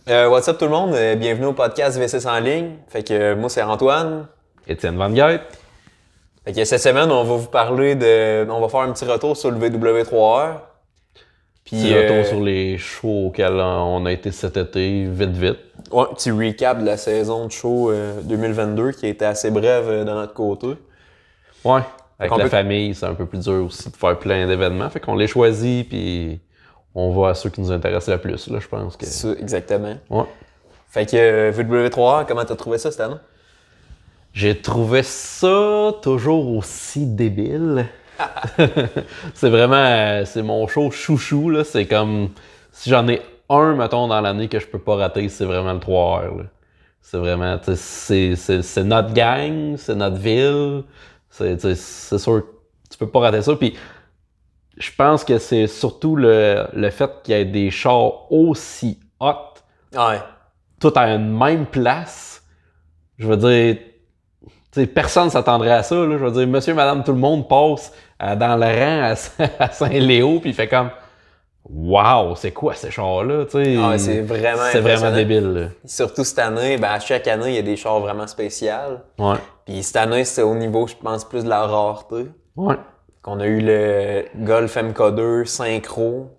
What's up tout le monde? Bienvenue au podcast V6 en ligne. Fait que moi c'est Antoine. Étienne Van Gueit. Fait que cette semaine on va vous parler on va faire un petit retour sur le VW3R. Petit retour sur les shows auxquels on a été cet été, vite. Ouais, un petit recap de la saison de show 2022 qui a été assez brève de notre côté. Ouais, avec la famille, c'est un peu plus dur aussi de faire plein d'événements. Fait qu'on les choisit puis on va à ceux qui nous intéressent le plus, là, je pense que. C'est ça, exactement. Ouais. Fait que VW3R, comment t'as trouvé ça cette année? J'ai trouvé ça toujours aussi débile. C'est vraiment, c'est mon show chouchou, là. C'est comme, si j'en ai un, mettons, dans l'année que je peux pas rater, c'est vraiment le 3R, là. C'est vraiment, c'est notre gang, c'est notre ville. C'est sûr, tu peux pas rater ça. Puis, je pense que c'est surtout le fait qu'il y ait des chars aussi hot, Ouais. tout à une même place. Je veux dire, t'sais, personne s'attendrait à ça. Là. Je veux dire, monsieur, madame, tout le monde passe dans le rang à Saint-Léo, puis il fait comme wow, c'est quoi ces chars-là? Ah, c'est vraiment débile. Là. Surtout cette année, à chaque année, il y a des chars vraiment spéciaux. Ouais. Puis cette année, c'est au niveau, je pense, plus de la rareté. Ouais. On a eu le Golf MK2 synchro,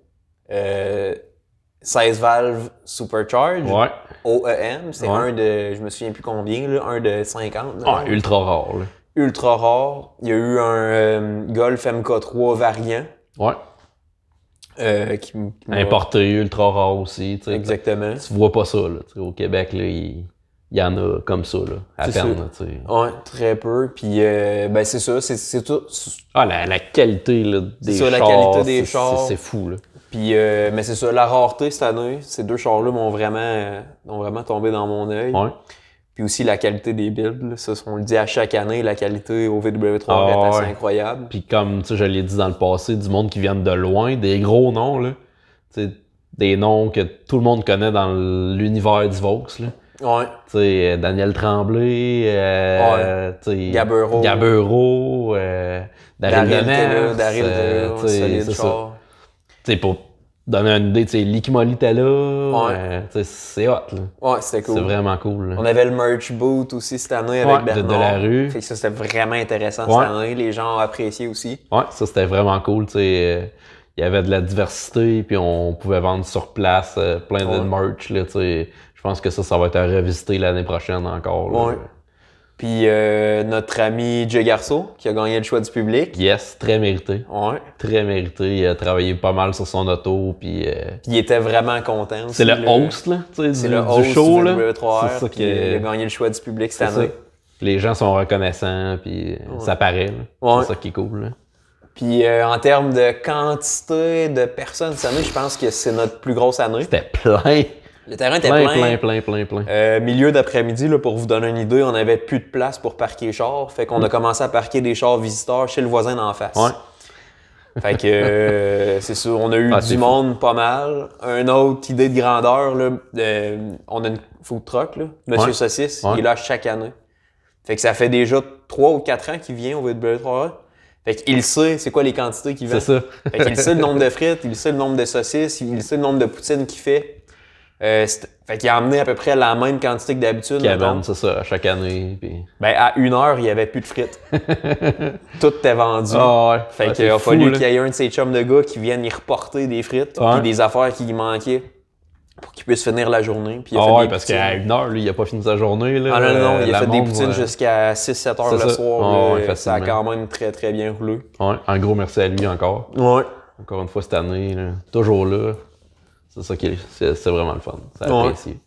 16 valves supercharge, Ouais. OEM, c'est Ouais. un de, je me souviens plus combien, là, un de 50. Là, Ah, ultra rare. Là. ultra rare. Il y a eu un Golf MK3 variant. Ouais. Qui Importé, ultra rare aussi. T'sais. Exactement. Tu vois pas ça. Là, au Québec, là, il y en a comme ça, là, à C'est peine. ça. Ouais, très peu. Puis, c'est ça, c'est tout. Ah, la qualité là, des ça, chars, la qualité des chars. c'est fou. Là. Puis, mais c'est ça, la rareté cette année, ces deux chars-là m'ont vraiment tombé dans mon œil. Ouais. Puis aussi la qualité des builds, là. Ça, on le dit à chaque année, la qualité au VW3 est assez incroyable. Puis comme je l'ai dit dans le passé, du monde qui viennent de loin, des gros noms, là. T'sais, des noms que tout le monde connaît dans l'univers du Vaux. Là. Ouais. T'sais, Daniel Tremblay, Gabereau, Daryl Deners, solide c'est char. Ça. Pour donner une idée, Licky Molitella, c'est hot. Là. Ouais, c'était cool. C'est vraiment cool. Là. On avait le merch boot aussi cette année avec Bernard. De la rue. Fait que ça, c'était vraiment intéressant cette année. Les gens ont apprécié aussi. Ouais, ça, c'était vraiment cool. Il y avait de la diversité, puis on pouvait vendre sur place plein de merch. Là, je pense que ça va être à revisiter l'année prochaine encore. Là. Ouais. Puis notre ami Jay Garceau, qui a gagné le choix du public. Yes, très mérité. Ouais. Très mérité. Il a travaillé pas mal sur son auto. Puis il était vraiment content aussi. C'est le host là, c'est le host du show. Du là. W3R, c'est ça qui a gagné le choix du public cette année. Les gens sont reconnaissants, puis ça paraît. Là. Ouais. C'est ça qui est cool. Là. Puis en termes de quantité de personnes cette année, je pense que c'est notre plus grosse année. C'était plein. Le terrain était plein. Plein. Milieu d'après-midi, là, pour vous donner une idée, on avait plus de place pour parquer les chars. Fait qu'on a commencé à parquer des chars visiteurs chez le voisin d'en face. Ouais. Fait que c'est sûr, on a eu du monde pas mal. Une autre idée de grandeur, là, on a une food truck, là, Monsieur Saucisse, il est là chaque année. Fait que ça fait déjà 3 ou 4 ans qu'il vient au VW3R. Fait qu'il sait c'est quoi les quantités qu'il vend. C'est ça. Fait qu'il sait le nombre de frites, il sait le nombre de saucisses, il sait le nombre de poutines qu'il fait. Fait qu'il a amené à peu près la même quantité que d'habitude. Qui amène, c'est ça, à chaque année. Puis... à 1h, il n'y avait plus de frites. Tout était vendu. Ouais. Fait qu'il a fallu qu'il y ait un de ses chums de gars qui vienne y reporter des frites puis des affaires qui lui manquaient pour qu'il puisse finir la journée. Puis il a fait des parce qu'à 1h, lui, il a pas fini sa journée. Là, non, il a fait des poutines jusqu'à 6-7 heures le soir. Ça a quand même très très bien roulé. Ouais, un gros merci à lui encore. Ouais. Encore une fois cette année, là, toujours là. C'est ça qui c'est vraiment le fun. C'est apprécié.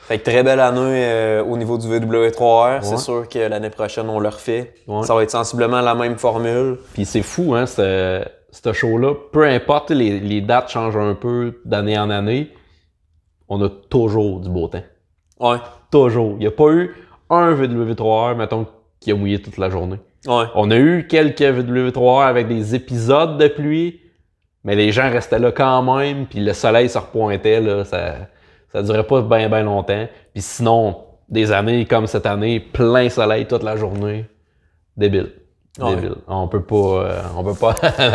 Fait que très belle année au niveau du VW3R. C'est sûr que l'année prochaine, on le refait. Ça va être sensiblement la même formule. Puis c'est fou, hein, ce show-là. Peu importe, les dates changent un peu d'année en année. On a toujours du beau temps. Ouais. Toujours. Il n'y a pas eu un VW3R, mettons, qui a mouillé toute la journée. Ouais. On a eu quelques VW3R avec des épisodes de pluie. Mais les gens restaient là quand même, puis le soleil se repointait, là, ça durait pas bien longtemps. Puis sinon, des années comme cette année, plein soleil toute la journée, débile. Débile. On peut pas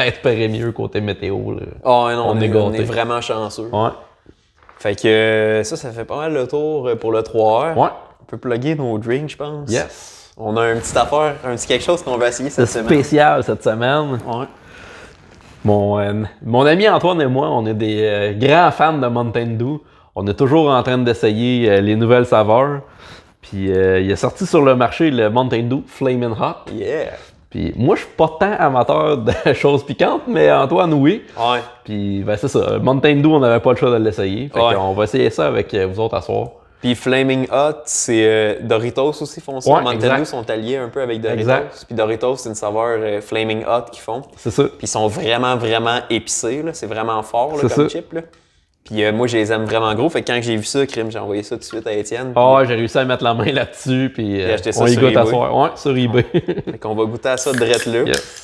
espérer mieux côté météo. Là. Non, on est vraiment chanceux. Ouais. Fait que ça fait pas mal le tour pour le 3 heures. Ouais. On peut plugger nos drinks, je pense. Yes. On a une petite affaire, un petit quelque chose qu'on va essayer cette semaine. C'est spécial cette semaine. Ouais. Mon ami Antoine et moi, on est des grands fans de Mountain Dew. On est toujours en train d'essayer les nouvelles saveurs. Puis il est sorti sur le marché le Mountain Dew Flamin' Hot. Yeah! Puis moi, je suis pas tant amateur de choses piquantes, mais Antoine, oui. Ouais. Puis ben, c'est ça. Mountain Dew, on n'avait pas le choix de l'essayer. Fait qu'on va essayer ça avec vous autres à soir. Puis Flaming Hot, c'est Doritos aussi font ça. Ouais, Mountain Dew sont alliés un peu avec Doritos. Exact. Puis Doritos, c'est une saveur Flaming Hot qu'ils font. C'est ça. Puis ils sont vraiment, vraiment épicés. Là. C'est vraiment fort là, comme chip. Là. Puis moi, je les aime vraiment gros. Fait que quand j'ai vu ça, j'ai envoyé ça tout de suite à Étienne. Ah, j'ai réussi à mettre la main là-dessus. Puis ça on y sur goûte à eBay. soir. Ouais, sur eBay. Fait qu'on va goûter à ça direct là. Yes.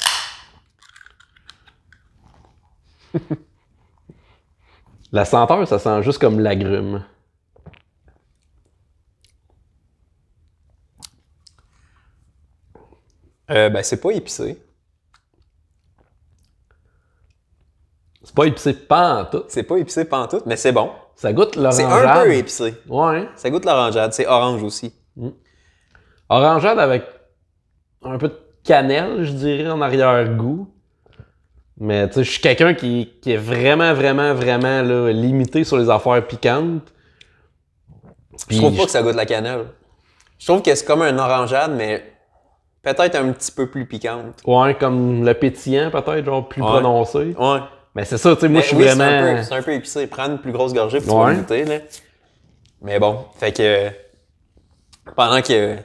La senteur, ça sent juste comme l'agrume. Ben, c'est pas épicé. C'est pas épicé pantoute. C'est pas épicé pantoute, mais c'est bon. Ça goûte l'orangeade. C'est un peu épicé. Ouais. Ça goûte l'orangeade. C'est orange aussi. Orangeade avec un peu de cannelle, je dirais, en arrière-goût. Mais tu sais, je suis quelqu'un qui est vraiment, vraiment, vraiment là, limité sur les affaires piquantes. Je trouve pas que ça goûte la cannelle. Je trouve que c'est comme un orangeade, mais peut-être un petit peu plus piquante. Ouais, comme le pétillant, peut-être, genre plus prononcé. Ouais. Mais c'est ça, tu sais, moi, je suis vraiment... C'est un peu épicé. Prends une plus grosse gorgée puis tu vas goûter, là. Mais bon, fait que... Pendant que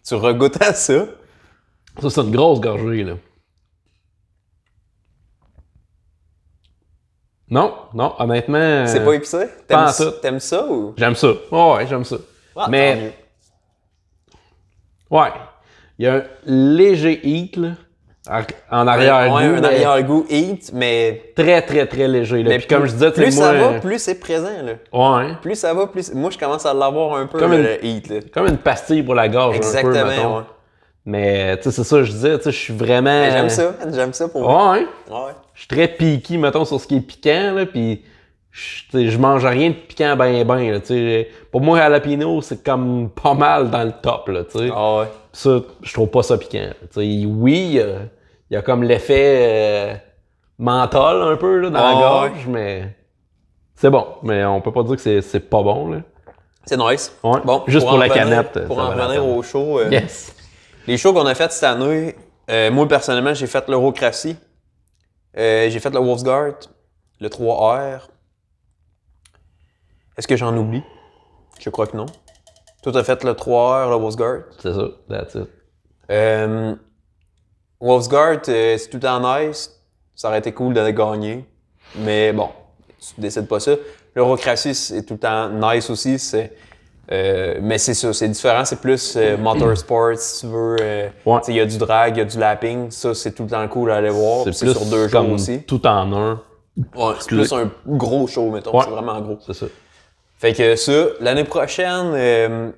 tu regoutes à ça... Ça, c'est une grosse gorgée, là. Non, honnêtement... C'est pas épicé? T'aimes ça ou... J'aime ça. Ouais, j'aime ça. Ah, mais... Ouais. Il y a un léger heat, là. En arrière-goût. Ouais, un arrière-goût heat, mais... Très, très, très léger. Là. Puis comme je disais, plus moi, ça va, plus c'est présent. Là. Ouais. Plus ça va, plus... Moi, je commence à l'avoir un peu, comme le heat. Là. Comme une pastille pour la gorge. Exactement, un peu, mettons. Ouais. Mais, tu sais, c'est ça que je disais. Tu sais, je suis vraiment... Mais j'aime ça pour moi. Ouais. Ouais. Je suis très piqué, mettons, sur ce qui est piquant, là, puis... Je mange rien de piquant ben, tu sais. Pour moi, jalapeno, c'est comme pas mal dans le top, là, tu sais. Ah ouais. Ça, je trouve pas ça piquant. Tu sais, oui, il y a comme l'effet menthol un peu là, dans la gorge, mais c'est bon. Mais on peut pas dire que c'est pas bon, là. C'est nice. Ouais. Bon, juste pour la canette. Pour en revenir au show. Yes. Les shows qu'on a fait cette année, moi, personnellement, j'ai fait l'Eurocratie. J'ai fait le Wolfsguard, le 3R. Est-ce que j'en oublie? Je crois que non. Toi, t'as fait le 3R, le Wolfsguard. C'est ça, that's it. Wolfsguard, c'est tout le temps nice. Ça aurait été cool de gagner. Mais bon, tu décides pas ça. L'Eurocratie, c'est tout le temps nice aussi. Mais c'est ça, c'est différent. C'est plus motorsport, si tu veux. Il y a du drag, il y a du lapping. Ça, c'est tout le temps cool à aller voir. C'est sur 2 jours aussi. Tout en un. Ouais, c'est plus un gros show, mettons. Ouais. C'est vraiment gros. C'est ça. Fait que ça, l'année prochaine,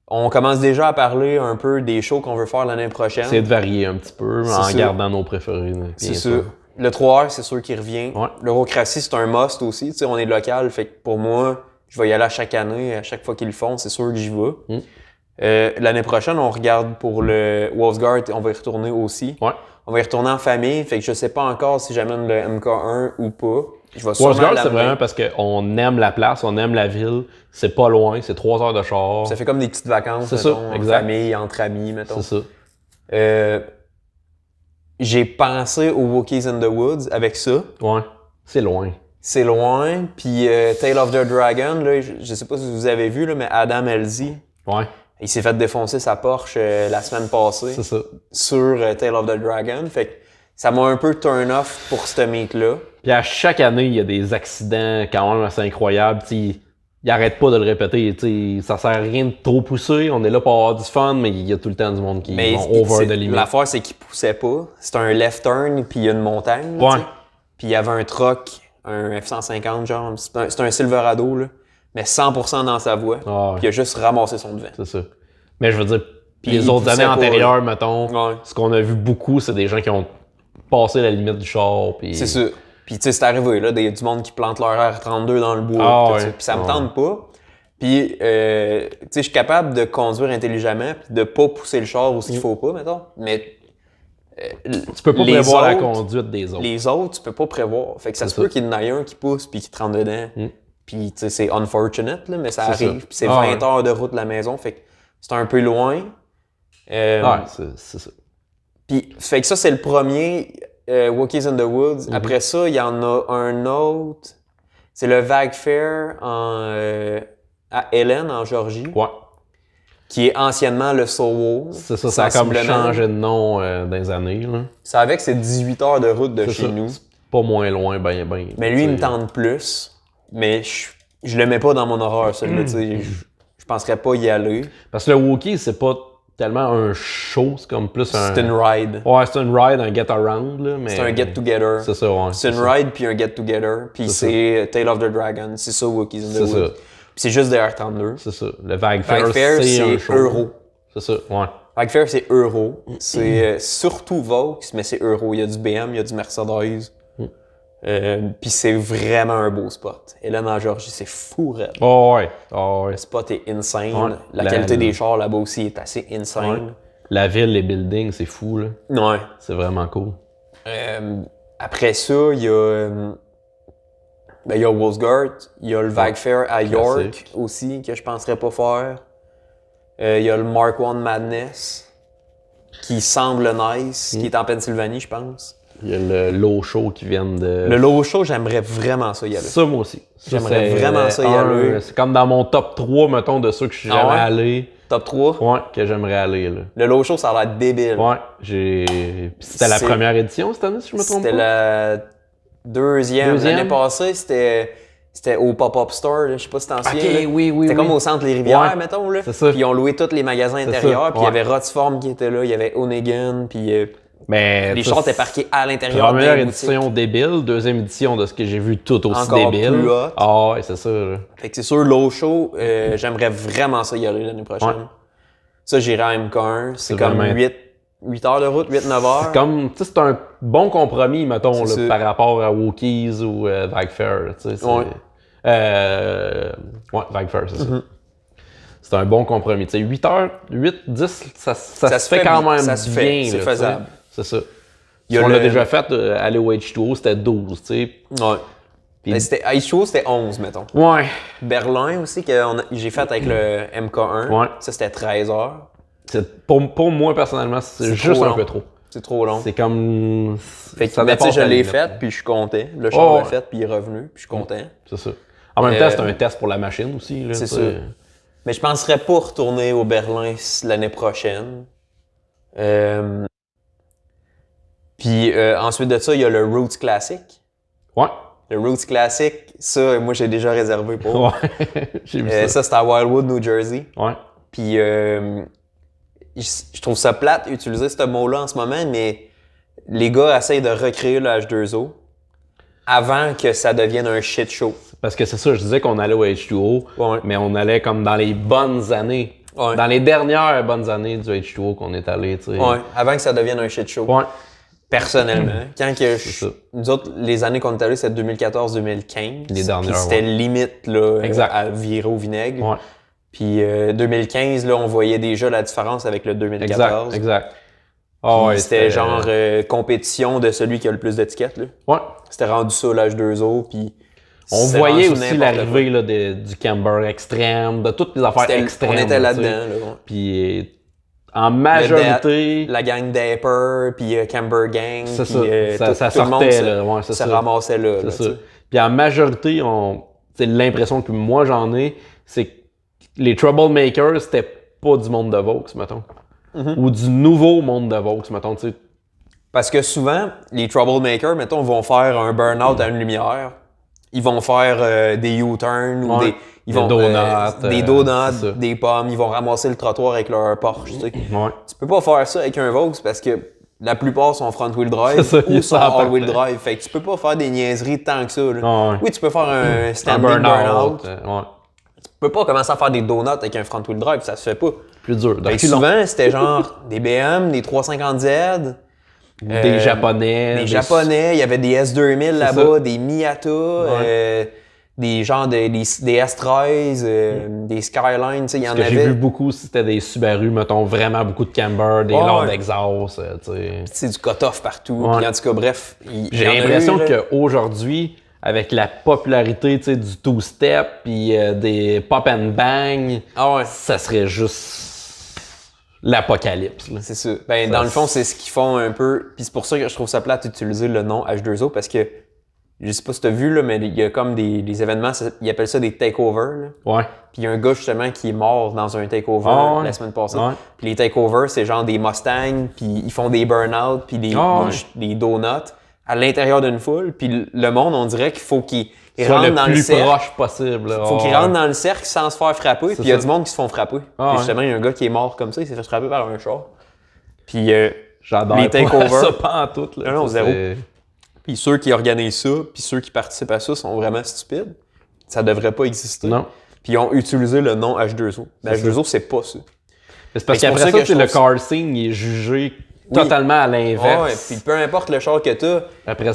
on commence déjà à parler un peu des shows qu'on veut faire l'année prochaine. C'est de varier un petit peu en gardant nos préférés. C'est ça. Le 3R, c'est sûr qu'il revient. Ouais. L'Eurocratie, c'est un must aussi. Tu sais, on est local, fait que pour moi, je vais y aller à chaque année. À chaque fois qu'ils le font, c'est sûr que j'y vais. L'année prochaine, on regarde pour le Wolfsguard, on va y retourner aussi. Ouais. On va y retourner en famille, fait que je sais pas encore si j'amène le MK1 ou pas. Wolfsguard, c'est vraiment parce qu'on aime la place, on aime la ville. C'est pas loin, c'est 3 heures de char. Ça fait comme des petites vacances, mettons, en famille, entre amis, mettons. C'est ça. J'ai pensé au Walkies in the Woods avec ça. Ouais, c'est loin. C'est loin. Puis Tale of the Dragon, là, je sais pas si vous avez vu, là, mais Adam Elzy. Ouais. Il s'est fait défoncer sa Porsche la semaine passée. C'est ça. Sur Tale of the Dragon. Fait que ça m'a un peu turn off pour ce meet-là. Puis à chaque année, il y a des accidents quand même assez incroyables. T'sais, il arrête pas de le répéter. T'sais, ça sert à rien de trop pousser. On est là pour avoir du fun, mais il y a tout le temps du monde qui vont over de limite. L'affaire, c'est qu'il poussait pas. C'était un left turn, puis il y a une montagne. Ouais. Puis il y avait un truck, un F-150, genre. C'est un Silverado, là. Mais 100% dans sa voie. Ah, ouais. Puis il a juste ramassé son devant. C'est ça. Mais je veux dire, les autres années antérieures, mettons, ce qu'on a vu beaucoup, c'est des gens qui ont passé la limite du char. Puis... C'est ça. Puis tu sais, c'est arrivé, là, du monde qui plante leur R32 dans le bois, puis ça me tente pas. Puis, tu sais, je suis capable de conduire intelligemment puis de pas pousser le char où il faut pas, mettons. Mais tu peux pas prévoir la conduite des autres. Les autres, tu peux pas prévoir. Fait que ça se peut qu'il y en ait un qui pousse puis qui te rentre dedans. Puis, tu sais, c'est unfortunate, là, mais ça arrive. Puis c'est 20 heures de route de la maison, fait que c'est un peu loin. Ouais, c'est ça. Puis, fait que ça, c'est le premier Walkies in the Woods. Après ça, il y en a un autre. C'est le Vag Fair à Helen, en Georgie. Ouais. Qui est anciennement le Soul. C'est ça, ça a comme changé de nom dans les années. Là. Ça avec c'est 18 heures de route de chez nous. C'est pas moins loin, ben. Mais lui, il me tente plus. Mais je le mets pas dans mon horaire, celui-là. Je penserais pas y aller. Parce que le Wookiee, c'est pas tellement un show, c'est comme plus un... C'est une ride. Ouais, c'est une ride, un get-around, là, mais... C'est un get-together. C'est ça, ouais. C'est une ride puis un get-together. Puis c'est Tale of the Dragon. C'est ça, Walkies in the Woods. C'est ça. Puis c'est juste des R32. C'est ça. Le Vag Fair, c'est euro. C'est ça, ouais. Vag Fair, c'est euro. C'est surtout Vaux, mais c'est euro. Il y a du BM, il y a du Mercedes. Puis c'est vraiment un beau spot. Hélène en Georgie, c'est fou, raide. Oh ouais. Le spot est insane. La qualité des chars là-bas aussi est assez insane. Ouais. La ville, les buildings, c'est fou, là. Ouais. C'est vraiment cool. Après ça, il y a... il y a Wolfsgard, il y a le Vag Fair à York aussi, que je penserais pas faire. Il y a le Mark I Madness, qui semble nice, qui est en Pennsylvanie, je pense. Il y a le Low Show qui vient de... Le Low Show, j'aimerais vraiment ça y aller. Ça, moi aussi. J'aimerais vraiment ça y aller. C'est comme dans mon top 3, mettons, de ceux que je suis jamais allé. Top 3? Ouais, que j'aimerais aller, là. Le Low Show, ça a l'air débile. Ouais, c'était la première édition cette année, si je me trompe pas? C'était la deuxième. L'année passée, c'était au Pop-Up Store, je sais pas si t'en souviens. OK, oui. C'était comme au centre Les Rivières, mettons, là. C'est ça. Puis ils ont loué tous les magasins intérieurs, puis il y avait Rotsform qui était là, il y avait Onegin, puis les chars étaient parqués à l'intérieur. Première édition débile, deuxième édition de ce que j'ai vu tout aussi encore débile. Plus hot. Ah ouais, c'est ça. Là. Fait que c'est sûr, Low Show, j'aimerais vraiment ça y aller l'année prochaine. Ouais. Ça, j'irai à MK1. C'est comme 8 heures de route, 8-9 heures. C'est comme, tu sais, c'est un bon compromis, mettons, là, par rapport à Walkies ou Vag Fair, tu sais. Ouais, Vag Fair, c'est ça. C'est un bon compromis. Tu sais, 8 heures, 8, 10, ça se fait quand même ça se bien. Fait, c'est faisable. C'est ça. On l'a déjà fait, aller au H2O, c'était 12, tu sais. Ouais. Puis, H2O, c'était 11, mettons. Ouais. Berlin aussi, que j'ai fait avec le MK1. Ouais. Ça, c'était 13 heures. Pour moi, personnellement, c'est juste un peu trop. C'est trop long. C'est comme... Fait que, je l'ai fait, puis je suis content. Le char l'a fait, puis il est revenu, puis je suis content. C'est ça. En même temps, c'est un test pour la machine aussi. C'est ça. Mais je penserais pas retourner au Berlin l'année prochaine. Puis ensuite de ça, il y a le Roots Classic. Ouais. Le Roots Classic, ça, moi, j'ai déjà réservé pour. Ouais. J'ai vu ça. Ça, c'était à Wildwood, New Jersey. Ouais. Puis je trouve ça plate utiliser ce mot-là en ce moment, mais les gars essayent de recréer le H2O avant que ça devienne un shit show. Parce que c'est ça, je disais qu'on allait au H2O, mais on allait comme dans les bonnes années. Ouais. Dans les dernières bonnes années du H2O qu'on est allé, tu sais. Ouais, avant que ça devienne un shit show. Ouais. Personnellement. Quand nous autres, les années qu'on est allés, c'était 2014-2015. Les dernières, c'était limite là, à virer au vinaigre. Ouais. Puis 2015, là, on voyait déjà la différence avec le 2014. Exact. Oh, ouais, c'était genre compétition de celui qui a le plus d'étiquettes. Là. Ouais. C'était rendu ça l'H2O. Puis on voyait aussi l'arrivée là, du camber extrême, de toutes les affaires extrêmes. On était là-dedans. Là, puis en majorité... La gang Dapper, puis Camber Gang. C'est ça. Ça sortait, là. Ouais, ça ramassait là. C'est ça. Puis en majorité, l'impression que moi j'en ai, c'est que les Troublemakers, c'était pas du monde de Vaux, mettons. Ou du nouveau monde de Vaux, mettons, tu sais. Parce que souvent, les Troublemakers, mettons, vont faire un burn-out à une lumière. Ils vont faire des U-turns ou des donuts, des pommes. Ils vont ramasser le trottoir avec leur Porsche, tu sais. Ouais. Tu peux pas faire ça avec un Vaux parce que la plupart sont front-wheel drive ou sont all-wheel drive. Fait que tu peux pas faire des niaiseries tant que ça. Là. Oui, tu peux faire un standing burn-out. Tu peux pas commencer à faire des donuts avec un front-wheel drive, ça se fait pas. Plus dur. Souvent, c'était genre des BM, des 350Z, Des Japonais. Des Japonais, il y avait des S2000 là-bas, des Miata, des genres des S13, des Skyline, il y en avait. Ce que j'ai vu beaucoup, c'était des Subaru, mettons, vraiment beaucoup de camber, des lourds d'exhaust, c'est du cut-off partout. Puis en tout cas, bref. J'ai l'impression qu'aujourd'hui, avec la popularité du two-step puis des pop and bang, ça serait juste l'apocalypse. C'est ça. Ben, dans le fond, c'est ce qu'ils font un peu. Puis c'est pour ça que je trouve ça plate d'utiliser le nom H2O parce que je sais pas si t'as vu, là, mais il y a comme des événements, ils appellent ça des takeovers. Ouais. Puis il y a un gars justement qui est mort dans un takeover la semaine passée. Ouais. Puis les takeovers, c'est genre des Mustangs, puis ils font des burn-out, puis des donuts à l'intérieur d'une foule. Puis le monde, on dirait qu'il faut qu'il rentre dans le cercle. Le plus proche possible. Il faut qu'il rentre dans le cercle sans se faire frapper. Puis il y a du monde qui se font frapper. Puis justement, il y a un gars qui est mort comme ça, il s'est fait frapper par un char. Puis j'adore les takeovers. Ça pas en tout. Là, non, zéro. Puis ceux qui organisent ça, puis ceux qui participent à ça sont vraiment stupides. Ça devrait pas exister. Non. Puis ils ont utilisé le nom H2O. Mais H2O, c'est pas ça. C'est parce qu'après ça, le car scene il est jugé totalement à l'inverse. Ouais, puis peu importe le char que t'as,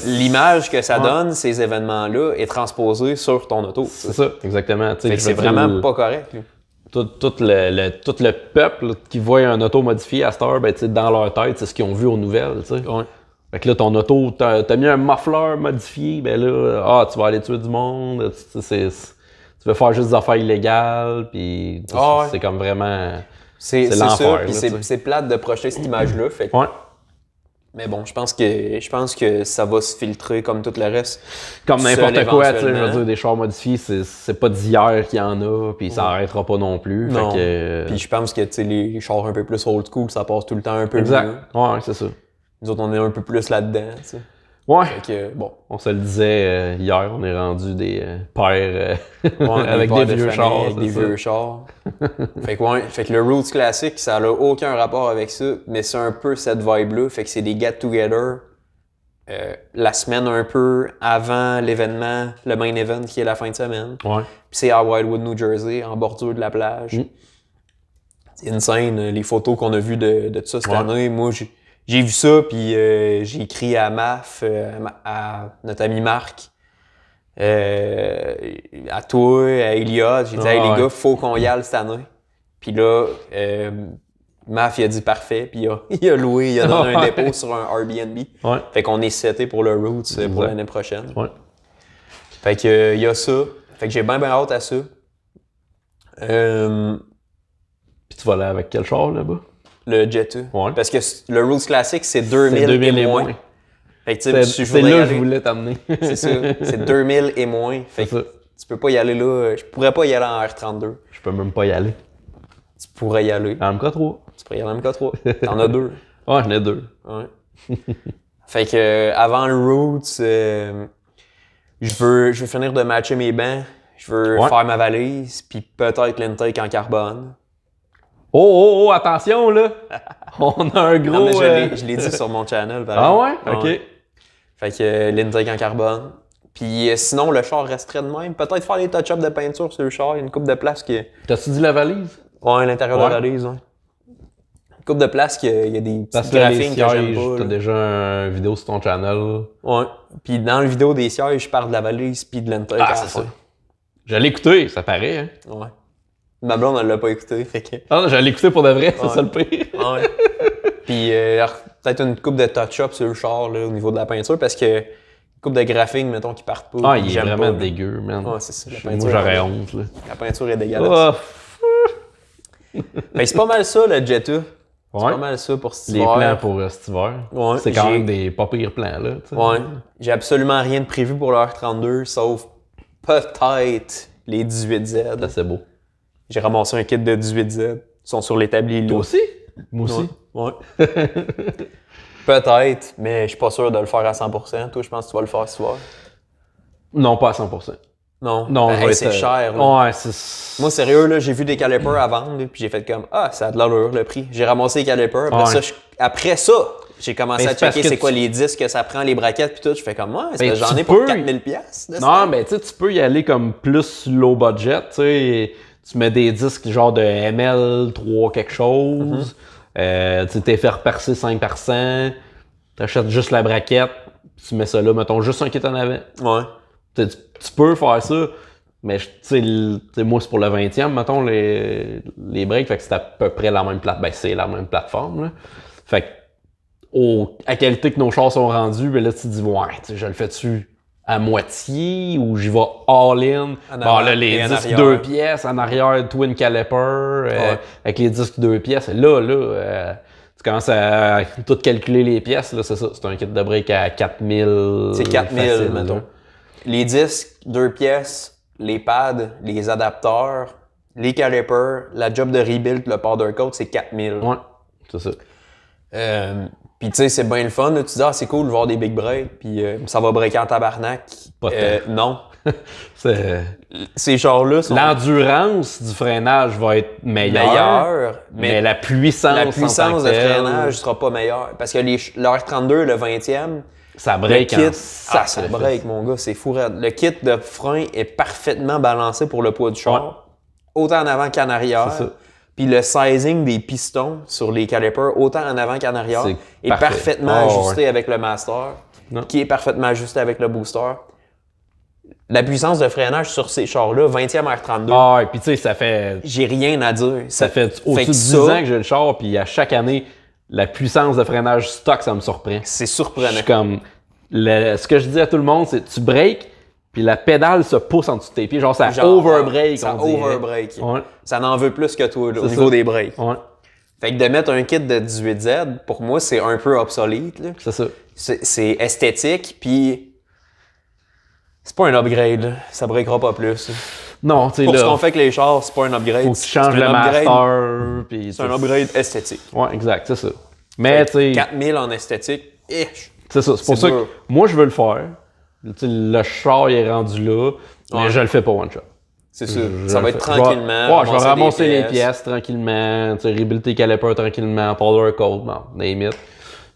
l'image que ça donne, ces événements-là, est transposée sur ton auto. C'est ça, exactement. C'est vraiment pas correct. Tout le peuple qui voit un auto modifié à cette heure, ben, dans leur tête, c'est ce qu'ils ont vu aux nouvelles. Ouais. Fait que là, ton auto, t'as mis un muffler modifié, ben là, tu vas aller tuer du monde, tu veux faire juste des affaires illégales, puis c'est comme vraiment... C'est l'enfer. Puis c'est plate de projeter cette image-là. Fait que... Mais bon, je pense que ça va se filtrer comme tout le reste. Comme n'importe quoi, je veux dire, des chars modifiés, c'est pas d'hier qu'il y en a, puis ça arrêtera pas non plus. Non. Fait que... Puis je pense que les chars un peu plus old school, ça passe tout le temps un peu exact. mieux. Ouais, c'est ça. Nous autres, on est un peu plus là-dedans, tu sais. Ouais. Fait que, bon. On se le disait hier, on est rendu des pères avec des vieux chars. Avec des vieux chars. Fait que le Roots classique, ça n'a aucun rapport avec ça, mais c'est un peu cette vibe-là. Fait que c'est des get-together la semaine un peu avant l'événement, le main event qui est la fin de semaine. Ouais. Puis c'est à Wildwood, New Jersey, en bordure de la plage. C'est insane, les photos qu'on a vues de ça cette année. Moi, j'ai vu ça, puis j'ai écrit à Maf, à notre ami Marc, à toi, à Elliot. J'ai dit, hey les gars, faut qu'on y aille cette année. Puis là, Maf, il a dit parfait, puis il a loué, il a donné un dépôt sur un Airbnb. Ouais. Fait qu'on est seté pour le Roots pour l'année prochaine. Ouais. Fait que il y a ça. Fait que j'ai bien hâte à ça. Puis tu vas aller avec quel char là-bas? Le Jetta. Ouais. Parce que le Roots Classic, c'est 2000 et moins. Fait que c'est là que je voulais t'amener. C'est ça. C'est 2000 et moins. Fait que tu peux pas y aller là. Je pourrais pas y aller en R32. Je peux même pas y aller. Tu pourrais y aller. En MK3. Tu pourrais y aller en MK3. T'en as 2. Ouais, j'en ai 2. Ouais. Fait que avant le Roots, je veux finir de matcher mes bancs. Je veux faire ma valise. Puis peut-être l'intake en carbone. Oh, attention, là! On a un gros... Non, mais je l'ai dit sur mon channel. Ah ouais? OK. Fait que l'intake en carbone. Puis sinon, le char resterait de même. Peut-être faire les touch-ups de peinture sur le char. Il y a une coupe de place qui... T'as-tu dit la valise? Ouais, l'intérieur de la valise, ouais. Une coupe de place qu'il y a des petits graphiques que j'aime pas. T'as déjà une vidéo sur ton channel. Ouais. Puis dans la vidéo des sièges, je parle de la valise puis de l'intake. Ah, c'est ça. J'allais écouter, ça paraît, hein? Ouais. Ma blonde, elle l'a pas écouté, fait que... Ah non, j'allais l'écouter pour de vrai, c'est ça le pire. Ouais. Puis peut-être une coupe de touch-up sur le char, là, au niveau de la peinture, parce que une coupe de graphique, mettons, qui partent pas. Ah, il est vraiment dégueu, man. Ouais, c'est ça. Moi, j'aurais honte, là. La peinture est dégueulasse. Mais c'est pas mal ça, le Jetta. C'est pas mal ça pour cet hiver. Les plans pour cet hiver. Ouais, c'est quand même des pas pires plans, là. T'sais. Ouais. J'ai absolument rien de prévu pour leur 32, sauf peut-être les 18Z. Ça, c'est beau. J'ai ramassé un kit de 18Z. Ils sont sur l'établi là. Toi aussi? Moi aussi. Ouais. Peut-être, mais je suis pas sûr de le faire à 100%. Toi, je pense que tu vas le faire ce soir. Non, pas à 100%. Non, ben, c'est cher. Là. Ouais, c'est... Moi, sérieux, là, j'ai vu des calipers à vendre, là, puis j'ai fait comme, ça a de l'allure, le prix. J'ai ramassé les calipers. Après ça, j'ai commencé à checker c'est quoi les disques que ça prend, les braquettes, puis tout. Je fais comme, j'en ai pour 4000 $. Non, mais tu peux y aller comme plus low budget, tu sais. Tu mets des disques genre de ML3 quelque chose. Tu t'es fait repercer 5%. t'achètes juste la braquette, tu mets ça là, mettons juste un kit en avant. Ouais. Tu peux faire ça, mais tu sais, moi c'est pour le 20e, mettons, les breaks, fait que c'est à peu près la même plateforme. Ben, c'est la même plateforme, là. Fait que, à qualité que nos chars sont rendus, ben là, tu te dis, ouais, je le fais-tu à moitié ou j'y vais all-in? Bon, là, les disques 2 pièces, en arrière, twin caliper, avec les disques 2 pièces. Là, tu commences à tout calculer les pièces, là, c'est ça. C'est un kit de break à 4000. C'est 4000, mettons. Là. Les disques 2 pièces, les pads, les adapteurs, les calipers, la job de rebuild, le powder coat, c'est 4000. Ouais, c'est ça. Puis tu sais, c'est bien le fun. Là. Tu dis, c'est cool de voir des big breaks, puis ça va breaker en tabarnak. Non. Ces chars-là sont... L'endurance du freinage va être meilleure, mais la puissance de freinage sera pas meilleure. Parce que l'R32, le 20e, ça break le kit, ça break, mon gars, c'est fou. Le kit de frein est parfaitement balancé pour le poids du char, autant en avant qu'en arrière. Puis le sizing des pistons sur les calipers, autant en avant qu'en arrière, est parfaitement ajusté avec le master, qui est parfaitement ajusté avec le booster. La puissance de freinage sur ces chars-là, 20e R32. Ah, et puis tu sais, ça fait... J'ai rien à dire. Ça fait au-dessus de 10 ans que j'ai le char, puis à chaque année, la puissance de freinage stock, ça me surprend. C'est surprenant. Je suis comme... ce que je dis à tout le monde, c'est tu breaks, puis la pédale se pousse en dessous de tes pieds. Genre, ça overbreak. Ça overbreak. Ouais. Ça n'en veut plus que toi, là, au niveau des breaks. Ouais. Fait que de mettre un kit de 18Z, pour moi, c'est un peu obsolète. Là. C'est ça. C'est esthétique, puis c'est pas un upgrade. Là. Ça breakera pas plus. Là. Non, tu sais, pour ce qu'on fait avec les chars, c'est pas un upgrade. Faut que tu changes le master. Puis c'est un upgrade esthétique. Ouais, exact, c'est ça. Mais tu sais... 4000 en esthétique, c'est ça. C'est pour ça que moi, je veux le faire. T'sais, le char il est rendu là, mais je le fais pas one shot. C'est sûr. Ça va être tranquillement. Je vais ramasser les pièces tranquillement, rebuild tes calipers tranquillement, powder coat, name it.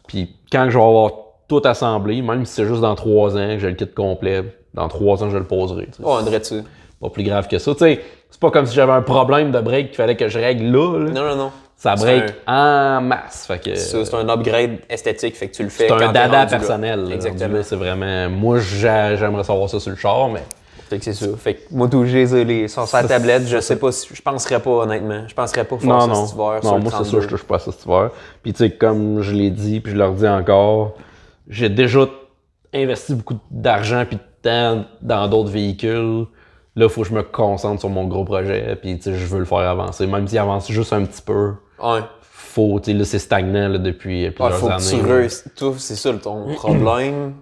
Puis quand je vais avoir tout assemblé, même si c'est juste dans 3 ans que j'ai le kit complet, dans 3 ans je le poserai. On dirait dessus. Pas plus grave que ça. T'sais, c'est pas comme si j'avais un problème de break qu'il fallait que je règle là. Non. Ça break en masse. Fait que, c'est un upgrade esthétique, fait que tu le fais. C'est un dada personnel. Là, exactement. C'est vraiment. Moi, j'aimerais savoir ça sur le char, mais. Fait que c'est ça. Fait que moi, tout j'ai sur sa tablette, je sais pas si. Je penserais pas, honnêtement. Je penserais pas faire ça cet hiver. Non, moi, c'est sûr, je touche pas à ça cet hiver. Puis, tu sais, comme je l'ai dit, puis je leur dis encore, j'ai déjà investi beaucoup d'argent puis de temps dans d'autres véhicules. Là, il faut que je me concentre sur mon gros projet, puis je veux le faire avancer. Même s'il avance juste un petit peu, faut, là, c'est stagnant là, depuis plusieurs années. Faut que tu réussisses. C'est ça ton problème.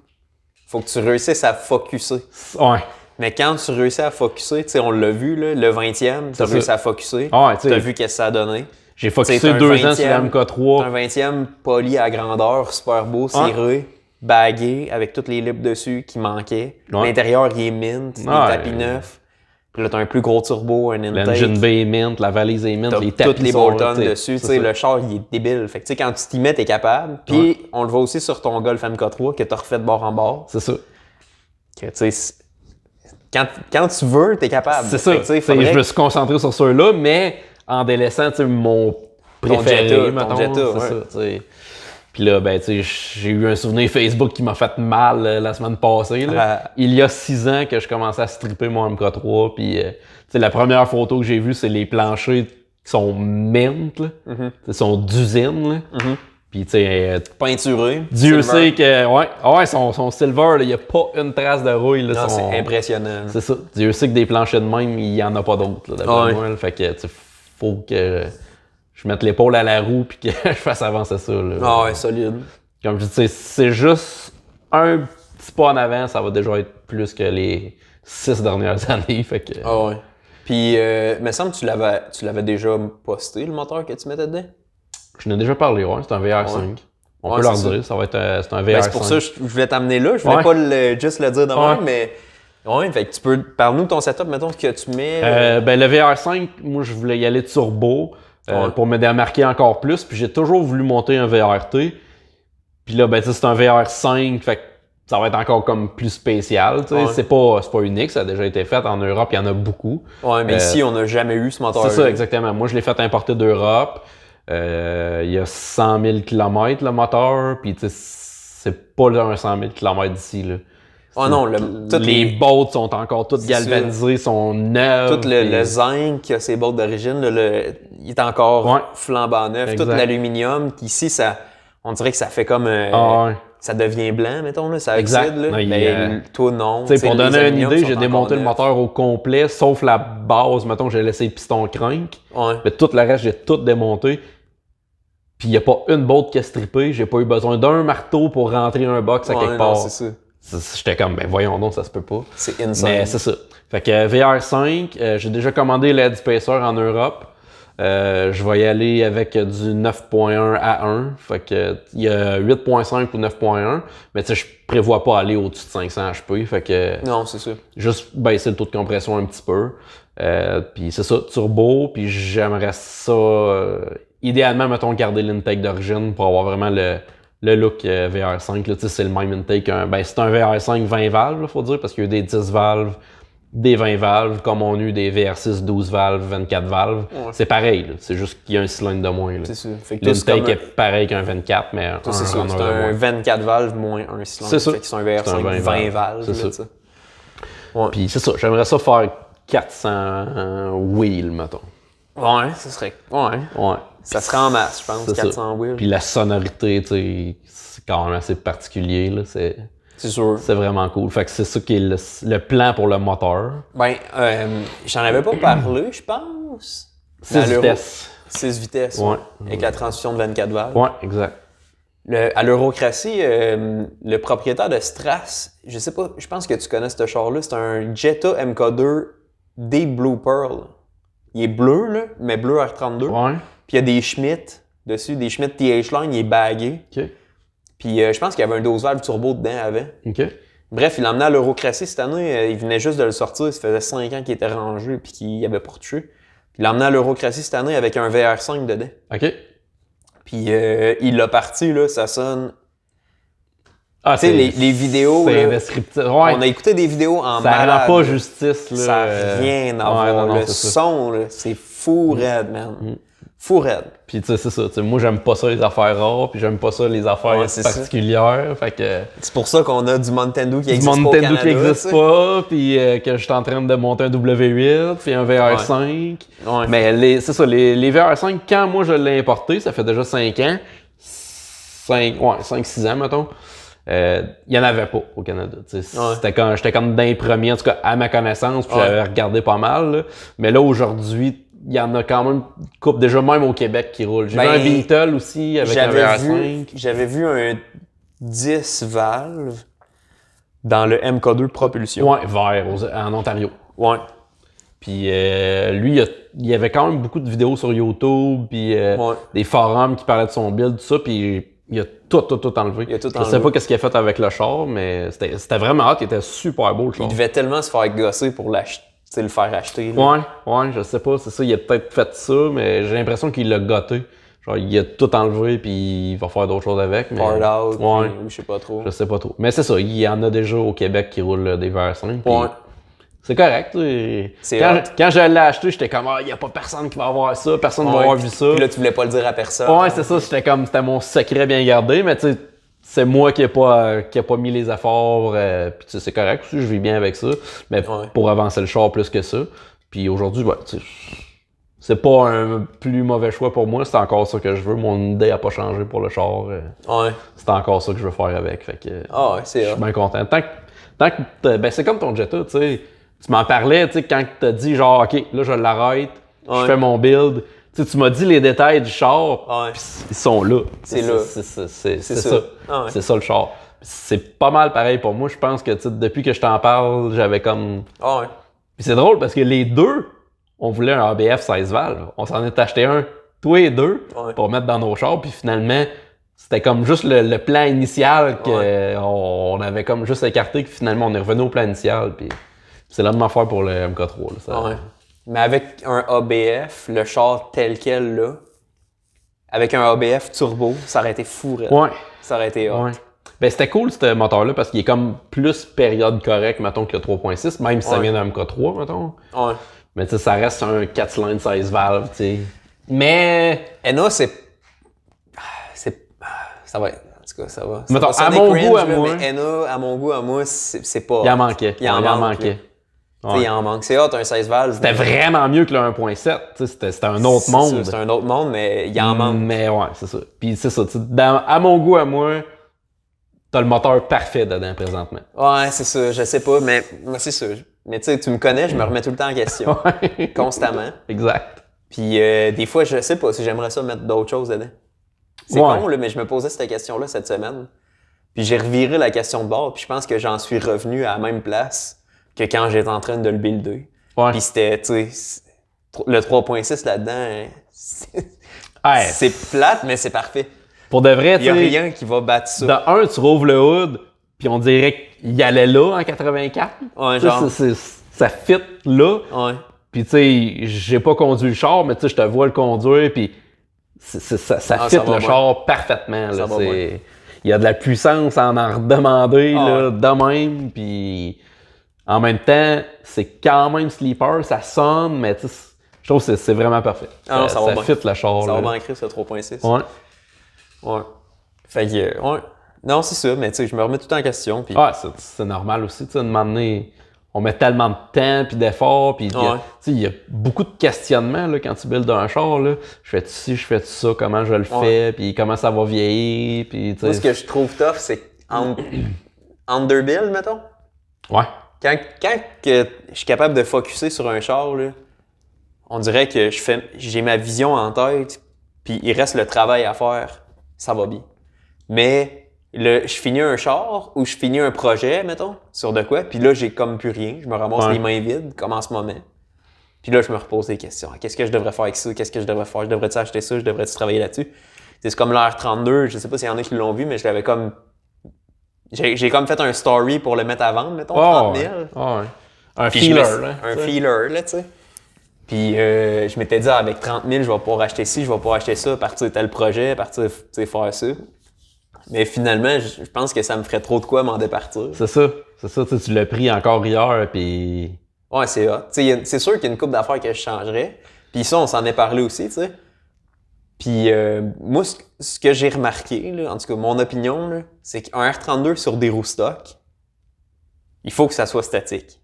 Faut que tu réussisses à focusser. Ouais. Mais quand tu réussis à focusser, on l'a vu, là, le 20e, tu as réussi à focusser. Tu as vu qu'est-ce que ça a donné. J'ai focusé 2 ans sur la MK3. Un 20e poli à grandeur, super beau, ciré, bagué, avec toutes les lips dessus qui manquaient. L'intérieur, il est mint, des tapis neufs. Puis là, t'as un plus gros turbo, un intake. L'engine bay est mint, la valise est mint, les tapis toutes les Bolton dessus. Le char, il est débile. Fait que quand tu t'y mets, t'es capable. Puis on le voit aussi sur ton Golf MK3 que t'as refait de bord en bord. C'est ça. Que, quand tu veux, t'es capable. C'est ça. Je me suis concentré sur ceux-là, mais en délaissant mon préféré, ton Jetta, c'est ça. Puis là, ben, tu sais, j'ai eu un souvenir Facebook qui m'a fait mal la semaine passée. Là. Il y a 6 ans que je commençais à stripper mon MK3. Puis, tu sais, la première photo que j'ai vue, c'est les planchers qui sont mint, là. Ils sont d'usine, là. Puis, tu sais, peinturé. Dieu sait que, son silver, il n'y a pas une trace de rouille. Là, non, c'est impressionnant. C'est ça. Dieu sait que des planchers de même, il n'y en a pas d'autres, d'après moi. Là. Fait que, tu sais, faut que je mette l'épaule à la roue puis que je fasse avancer ça. Là. Solide. Comme je dis, c'est juste un petit pas en avant, ça va déjà être plus que les 6 dernières années. Fait que... Puis, il me semble que tu l'avais déjà posté, le moteur que tu mettais dedans? Je n'ai déjà parlé, c'est un VR5. On peut leur dire, ça va être c'est un VR5. C'est pour ça que je voulais t'amener là. Je voulais pas juste le dire de même, mais... fait que tu peux... Parle-nous de ton setup, mettons, que tu mets... le VR5, moi, je voulais y aller de turbo. Pour me démarquer encore plus. Puis j'ai toujours voulu monter un VRT. Puis là, ben, c'est un VR5, fait que ça va être encore comme plus spécial. C'est pas unique, ça a déjà été fait. En Europe, il y en a beaucoup. Mais ici, on n'a jamais eu ce moteur-là. C'est ça, exactement. Moi, je l'ai fait importer d'Europe. Il y a 100 000 km le moteur. Puis c'est pas là un 100 000 km d'ici, là. Oh non, les bottes sont encore toutes galvanisées, sont neuves. Tout le zinc qui a ses bottes d'origine, il est encore flambant neuf. Exact. Tout l'aluminium, ici, on dirait que ça fait comme... ça devient blanc, mettons, là, ça oxyde. Là. Mais toi, non. Pour donner une idée, j'ai démonté le moteur au complet, sauf la base, mettons, j'ai laissé le piston crank. Mais tout le reste, j'ai tout démonté. Puis il n'y a pas une botte qui a strippé. J'ai pas eu besoin d'un marteau pour rentrer un box à quelque part. C'est ça. J'étais comme, ben voyons donc, ça se peut pas. C'est insane. Mais c'est ça. Fait que VR5, j'ai déjà commandé l'Headspacer en Europe. Je vais y aller avec du 9.1 à 1. Fait que il y a 8.5 ou 9.1. Mais tu sais, je prévois pas aller au-dessus de 500 HP. Fait que. Non, c'est ça. Juste baisser le taux de compression un petit peu. Puis c'est ça, turbo. Puis j'aimerais ça, idéalement, mettons, garder l'intake d'origine pour avoir vraiment le look VR5, là, c'est le même intake. C'est un VR5 20 valves, il faut dire, parce qu'il y a eu des 10 valves, des 20 valves, comme on a eu des VR6 12 valves, 24 valves. Ouais. C'est pareil, c'est juste qu'il y a un cylindre de moins. C'est ça. L'intake est pareil qu'un 24, mais c'est un 24 valves moins un cylindre. C'est ça. Fait que c'est un VR5 20 valves. C'est ça. Ouais. Puis c'est ça, j'aimerais ça faire 400 wheels, mettons. Ouais, ça serait... Ouais. Ça serait en masse, je pense, 400 wheels. Puis la sonorité, tu sais, c'est quand même assez particulier, là. C'est sûr. C'est vraiment cool. Fait que c'est ça qui est le plan pour le moteur. Ben, j'en avais pas parlé, je pense. 6 vitesses. 6 vitesses, ouais. Avec la transmission de 24 valves. Ouais, exact. À l'Eurocratie, le propriétaire de Strass, je sais pas, je pense que tu connais ce char-là, c'est un Jetta MK2 Deep Blue Pearl. Il est bleu, là, mais bleu R32. Ouais. Puis il y a des Schmitt dessus, des Schmitt TH-Line, il est bagué. OK. Puis je pense qu'il y avait un 12 valves turbo dedans avant. OK. Bref, il l'a emmené à l'Eurocratie cette année. Il venait juste de le sortir. Ça faisait 5 ans qu'il était rangé puis qu'il avait pas retouché. Puis il l'a emmené à l'Eurocratie cette année avec un VR5 dedans. OK. Puis il l'a parti, là, ça sonne... Ah, tu sais, les vidéos, c'est indescriptible. Ouais. On a écouté des vidéos en malade. Ça rend pas justice, là. Ça n'a rien à voir. Le son, là, c'est fou raide, man. Fou raide. Puis tu sais, c'est ça. Moi, j'aime pas ça les affaires rares, puis j'aime pas ça les affaires particulières. Fait que... C'est pour ça qu'on a du Mountain Dew qui existe pas au Canada. Du Mountain Dew qui existe pas, puis que je suis en train de monter un W8, puis un VR5. Ouais. Mais c'est ça, les VR5, quand moi je l'ai importé, ça fait déjà 5 ans. 5-6 ans, mettons. Il y en avait pas au Canada. J'étais comme d'un premier, en tout cas à ma connaissance, puis j'avais regardé pas mal. Là. Mais là, aujourd'hui, il y en a quand même une couple, déjà même au Québec, qui roule. J'ai vu un Beetle aussi avec un VR5. J'avais vu un 10 valves dans le MK2 Propulsion. Ouais, vert, en Ontario. Ouais. Puis lui, il y avait quand même beaucoup de vidéos sur YouTube, puis des forums qui parlaient de son build, tout ça, puis il a tout enlevé. Je sais pas qu'est-ce qu'il a fait avec le char, mais c'était vraiment hot, il était super beau le char. Il devait tellement se faire gosser pour le faire acheter. Là. Ouais, je sais pas, c'est ça, il a peut-être fait ça, mais j'ai l'impression qu'il l'a gâté. Genre, il a tout enlevé, puis il va faire d'autres choses avec. Mais... Part out, ou je sais pas trop. Je sais pas trop. Mais c'est ça, il y en a déjà au Québec qui roulent des VR5. Ouais. C'est correct. Quand je l'ai acheté, j'étais comme, il n'y a pas personne qui va avoir ça, personne ne va avoir vu ça. Puis là, tu voulais pas le dire à personne. Ouais, c'est ça, c'était mon secret bien gardé, mais tu sais, c'est moi qui n'ai pas mis les efforts, puis tu sais, c'est correct aussi, je vis bien avec ça, mais pour avancer le char plus que ça. Puis aujourd'hui, tu sais, c'est pas un plus mauvais choix pour moi, c'est encore ça que je veux. Mon idée n'a pas changé pour le char. C'est encore ça que je veux faire avec. Fait que, je suis bien content. Tant que c'est comme ton Jetta, tu sais. Tu m'en parlais, tu sais, quand tu as dit genre, OK, là, je l'arrête, je fais mon build. Tu m'as dit les détails du char, pis ils sont là. C'est là. C'est ça. C'est ça le char. C'est pas mal pareil pour moi. Je pense que depuis que je t'en parle, j'avais comme... Puis c'est drôle parce que les deux, on voulait un ABF 16 valves. On s'en est acheté un, toi et deux, pour mettre dans nos chars. Puis finalement, c'était comme juste le plan initial qu'on avait comme juste écarté. Puis finalement, on est revenu au plan initial. Puis... C'est la même affaire pour le MK3. Là, Mais avec un ABF, le char tel quel, là, avec un ABF turbo, ça aurait été fou. Ça aurait été hot. Ben, c'était cool, ce moteur-là, parce qu'il est comme plus période correcte, mettons, que le 3.6, même si ça vient d'un MK3, mettons. Mais tu sais, ça reste un 4 cylindres 16 valves, tu sais. Mais... Enna, ça va être... tout cas, ça va. Mettons, à mon goût, à moi. Mais Enna, à mon goût, à moi, c'est pas. Il en manquait. Il en manquait. Ouais. Il en manque. C'est hot, un 16 valves. C'était vraiment mieux que le 1.7. C'était un autre monde. C'est un autre monde, mais il en manque. Mais ouais, c'est ça. Puis c'est ça. À mon goût, à moi, t'as le moteur parfait dedans présentement. Ouais, c'est ça. Je sais pas, mais c'est ça. Mais tu sais, tu me connais, je me remets tout le temps en question. Constamment. Exact. Puis des fois, je sais pas si j'aimerais ça mettre d'autres choses dedans. C'est con, là, mais je me posais cette question-là cette semaine. Puis j'ai reviré la question de bord, puis je pense que j'en suis revenu à la même place que quand j'étais en train de le builder. Ouais. Puis c'était, tu sais, le 3.6 là-dedans, c'est plate, mais c'est parfait. Pour de vrai, tu sais. Il n'y a rien qui va battre ça. De tu rouvres le hood, puis on dirait qu'il allait là en 84. Ouais, genre. Ça fit là. Ouais. Puis tu sais, j'ai pas conduit le char, mais tu sais, je te vois le conduire, puis ça fit le char parfaitement. Là. Il y a de la puissance à en redemander là, de même, puis en même temps, c'est quand même sleeper, ça sonne, mais tu sais, je trouve que c'est vraiment parfait. Ça fit le char. Ça va bien écrire ce 3.6. Ouais. Ouais. Fait que, ouais. Non, c'est ça, mais tu sais, je me remets tout en question. Puis... Ouais, c'est normal aussi, tu sais, de m'emmener. On met tellement de temps puis d'efforts, puis il y a beaucoup de questionnements là, quand tu builds un char. Là. Je fais-tu ci, je fais-tu ça, comment je le fais, puis comment ça va vieillir. Puis, moi, ce que je trouve tough, c'est underbuild, mettons. Ouais. Quand je suis capable de focusser sur un char, là, on dirait que j'ai ma vision en tête, puis il reste le travail à faire, ça va bien. Mais je finis un char ou je finis un projet, mettons, sur de quoi, puis là, j'ai comme plus rien. Je me ramasse les mains vides, comme en ce moment. Puis là, je me repose des questions. Qu'est-ce que je devrais faire avec ça? Qu'est-ce que je devrais faire? Je devrais-tu acheter ça? Je devrais-tu travailler là-dessus? C'est comme l'R32, je sais pas s'il y en a qui l'ont vu, mais je l'avais comme... J'ai comme fait un story pour le mettre à vendre, mettons, 30 000. Ouais. Un puis feeler, là. Un feeler, là, tu sais. Puis je m'étais dit, avec 30 000, je vais pouvoir acheter ci, je vais pouvoir acheter ça, partir de tel projet, partir, tu sais, faire ça. Mais finalement, je pense que ça me ferait trop de quoi m'en départir. C'est ça, tu l'as pris encore hier, puis... Ouais, c'est hot. C'est sûr qu'il y a une couple d'affaires que je changerais. Puis ça, on s'en est parlé aussi, tu sais. Puis moi, ce que j'ai remarqué, là, en tout cas, mon opinion, là, c'est qu'un R32 sur des roues stock, il faut que ça soit statique.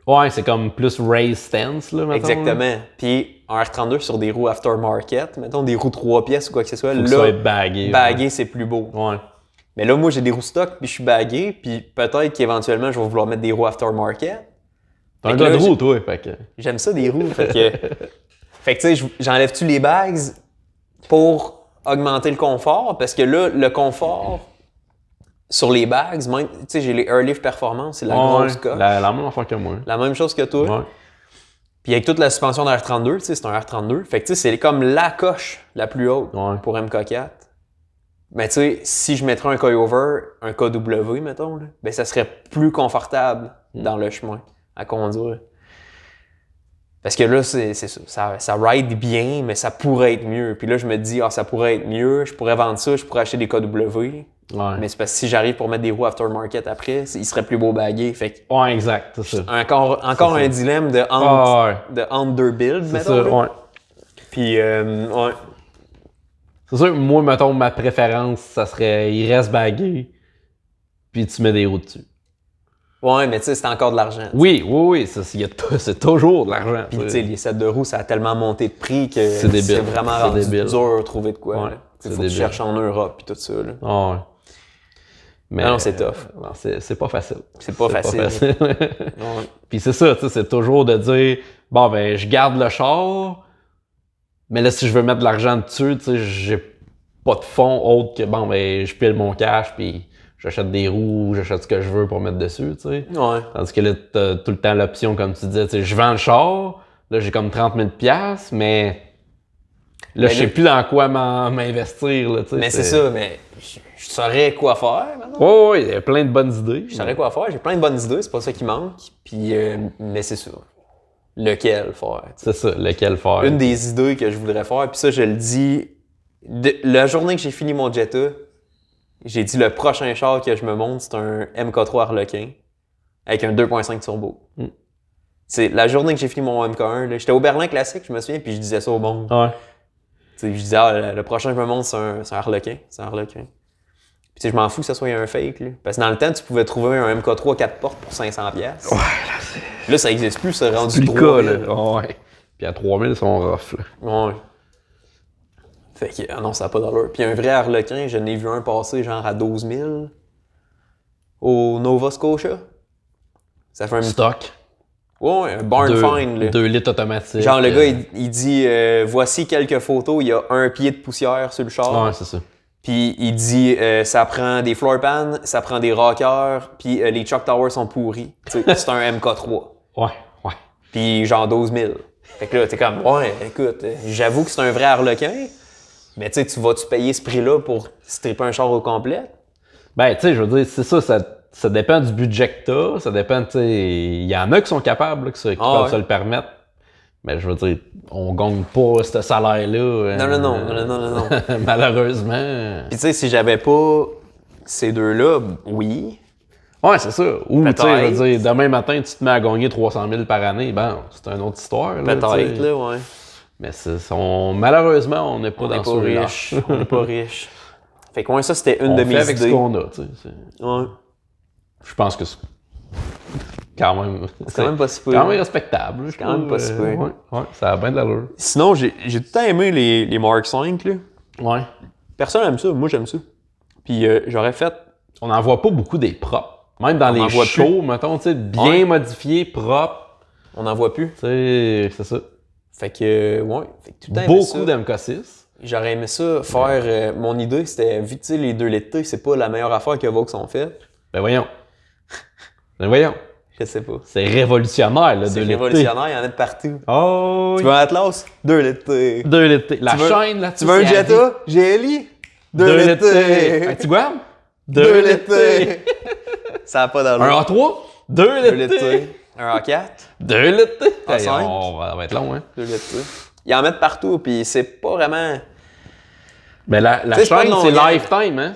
Ouais, c'est comme plus raise stance, là, mettons. Exactement. Là. Puis un R32 sur des roues aftermarket, mettons des roues 3 pièces ou quoi que ce soit, faut là, que ça soit bagué. Bagué, c'est plus beau. Ouais. Mais là, moi, j'ai des roues stock, puis je suis bagué, puis peut-être qu'éventuellement, je vais vouloir mettre des roues aftermarket. T'es un gars de roues, toi, fait que... J'aime ça, des roues, fait que tu sais, j'enlève-tu les bags pour augmenter le confort? Parce que là, le confort... Sur les bags, même, tu sais, j'ai les Airlift Performance, c'est la grosse coque. La même affaire que moi. La même chose que toi. Ouais. Puis avec toute la suspension de R32, tu sais, c'est un R32. Fait que tu sais, c'est comme la coche la plus haute pour MK4. Mais tu sais, si je mettrais un coilover, un KW, mettons, là, ben ça serait plus confortable dans le chemin à conduire. Parce que là, c'est ça ride bien, mais ça pourrait être mieux. Puis là, je me dis, ça pourrait être mieux, je pourrais vendre ça, je pourrais acheter des KW. Ouais. Mais c'est parce que si j'arrive pour mettre des roues aftermarket après, il serait plus beau bagué. Fait que ouais, exact, c'est ça. Encore un dilemme de underbuild, mettons. C'est ça, ouais. Puis, ouais. C'est sûr que moi, mettons, ma préférence, ça serait, il reste bagué, puis tu mets des roues dessus. Ouais, mais tu sais, c'est encore de l'argent. Oui, c'est toujours de l'argent. Puis tu sais, les sets de roues, ça a tellement monté de prix que c'est vraiment rendu dur de trouver de quoi. Ouais, il faut que tu cherches en Europe puis tout ça. Là. Ouais. Mais non, c'est tough. Non, c'est pas facile. C'est pas facile. Ouais. Puis c'est ça, tu sais, c'est toujours de dire, bon, ben, je garde le char, mais là, si je veux mettre de l'argent dessus, tu sais, j'ai pas de fonds autre que, bon, ben, je pile mon cash, puis j'achète des roues, j'achète ce que je veux pour mettre dessus, tu sais. Ouais. Tandis que là, t'as tout le temps l'option, comme tu disais, tu sais, je vends le char, là, j'ai comme 30 000 $, mais là, je sais plus dans quoi m'investir, là, tu sais. Mais c'est ça, mais je saurais quoi faire, maintenant. Ouais, il y a plein de bonnes idées. Je saurais quoi faire, j'ai plein de bonnes idées, c'est pas ça qui manque, puis, mais c'est ça. Lequel faire. C'est ça, lequel faire. Une des idées que je voudrais faire, puis ça, je le dis, la journée que j'ai fini mon Jetta, j'ai dit le prochain char que je me monte, c'est un MK3 Harlequin avec un 2.5 turbo. C'est la journée que j'ai fini mon MK1, j'étais au Berlin Classique, je me souviens, puis je disais ça au monde. Ouais. T'sais, je disais, le prochain que je me monte, c'est un Harlequin. C'est un Harlequin. Puis je m'en fous que ça soit un fake. Là. Parce que dans le temps, tu pouvais trouver un MK3 4 portes pour 500$. Ouais, là, ça n'existe plus, c'est rendu plus 3000. le cas, là. Ouais. Puis à 3000, ils sont rough. Là. Ouais. Fait que, non, ça n'a pas d'allure. Puis un vrai harlequin, je n'ai vu un passer genre à 12 000 au Nova Scotia. Ça fait un stock. Ouais, un barn find. Là. 2 litres automatique. Genre, le gars, il dit voici quelques photos, il y a un pied de poussière sur le char. Ouais, c'est ça. Puis il dit ça prend des floor pans, ça prend des rockers, puis les Chuck Towers sont pourris. C'est un MK3. Ouais. Puis genre 12 000. Fait que là, t'es comme, ouais, écoute, j'avoue que c'est un vrai harlequin, mais tu sais, tu vas-tu payer ce prix-là pour stripper un char au complet? Ben, tu sais, je veux dire, c'est ça dépend du budget que t'as, ça dépend, tu sais, il y en a qui sont capables, qui peuvent se le permettre. Mais je veux dire, on gagne pas ce salaire-là. Non. Malheureusement. Puis tu sais, si j'avais pas ces deux-là, oui. Ouais, c'est ça. Ou, tu sais, je veux dire, demain matin, tu te mets à gagner 300 000 par année, ben, c'est une autre histoire. Peut-être, là, ouais. Mais malheureusement, on n'est pas dans ce riche. On n'est pas riche. Fait que, ouais, ça, c'était une de mes idées. On fait avec ce qu'on a, tu sais. Ouais. Je pense que c'est quand même... C'est quand même pas si peu. Quand même respectable. C'est quand même pas si peu. Ouais, ça a bien de l'allure. Sinon, j'ai tout le temps aimé les Mark V, là. Ouais. Personne n'aime ça, moi j'aime ça. Puis j'aurais fait... On n'en voit pas beaucoup des propres. Même dans les shows, mettons, tu sais, bien modifiés, propres. On n'en voit plus. Tu sais, c'est ça. Fait que, ouais. Fait que tout le temps beaucoup d'MK6. J'aurais aimé ça faire... mon idée, c'était, vu que tu sais, les 2 litres T, c'est pas la meilleure affaire que Vaux ont fait. Ben voyons. Je sais pas. C'est révolutionnaire, là, 2 litres T. C'est révolutionnaire, il y en a de partout. Oh, tu veux un Atlas? 2 litres T. 2 litres T. La chaîne, là, tu veux un Jetta? GLI? 2 litres T. Un Tiguan? 2 litres T. Ça n'a pas d'allure. Un A3? 2 litres T. Un A4? 2 litres T. A5? Ça va être long, hein? 2 litres T. Ils en mettent partout, puis c'est pas vraiment... Mais la chaîne, c'est lifetime, hein?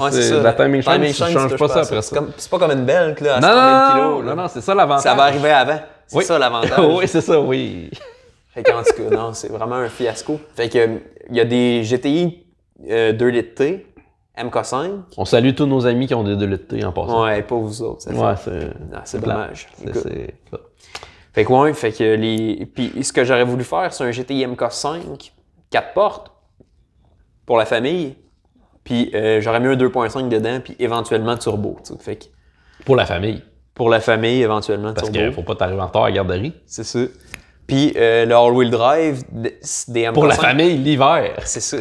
C'est la timing chaîne, tu changes pas ça après ça. C'est pas comme une belle, là, à 100 000 kilos. Non, c'est ça l'avantage. Ça va arriver avant. C'est ça l'avantage. Oui, c'est ça, oui. Fait qu'en tout cas, non, c'est vraiment un fiasco. Fait que, il y a des GTI 2 litres T, MK5. On salue tous nos amis qui ont des 2 litres T en passant. Ouais, pas vous autres. C'est dommage. Fait que, ouais, fait que Puis ce que j'aurais voulu faire, c'est un GTI MK5, 4 portes, pour la famille. Puis j'aurais mis un 2.5 dedans, puis éventuellement turbo. Fait que, pour la famille. Pour la famille, éventuellement parce turbo. Parce qu'il faut pas t'arriver en retard à la garderie. C'est ça. Puis le all-wheel drive des MK5. Pour la famille, l'hiver. C'est ça.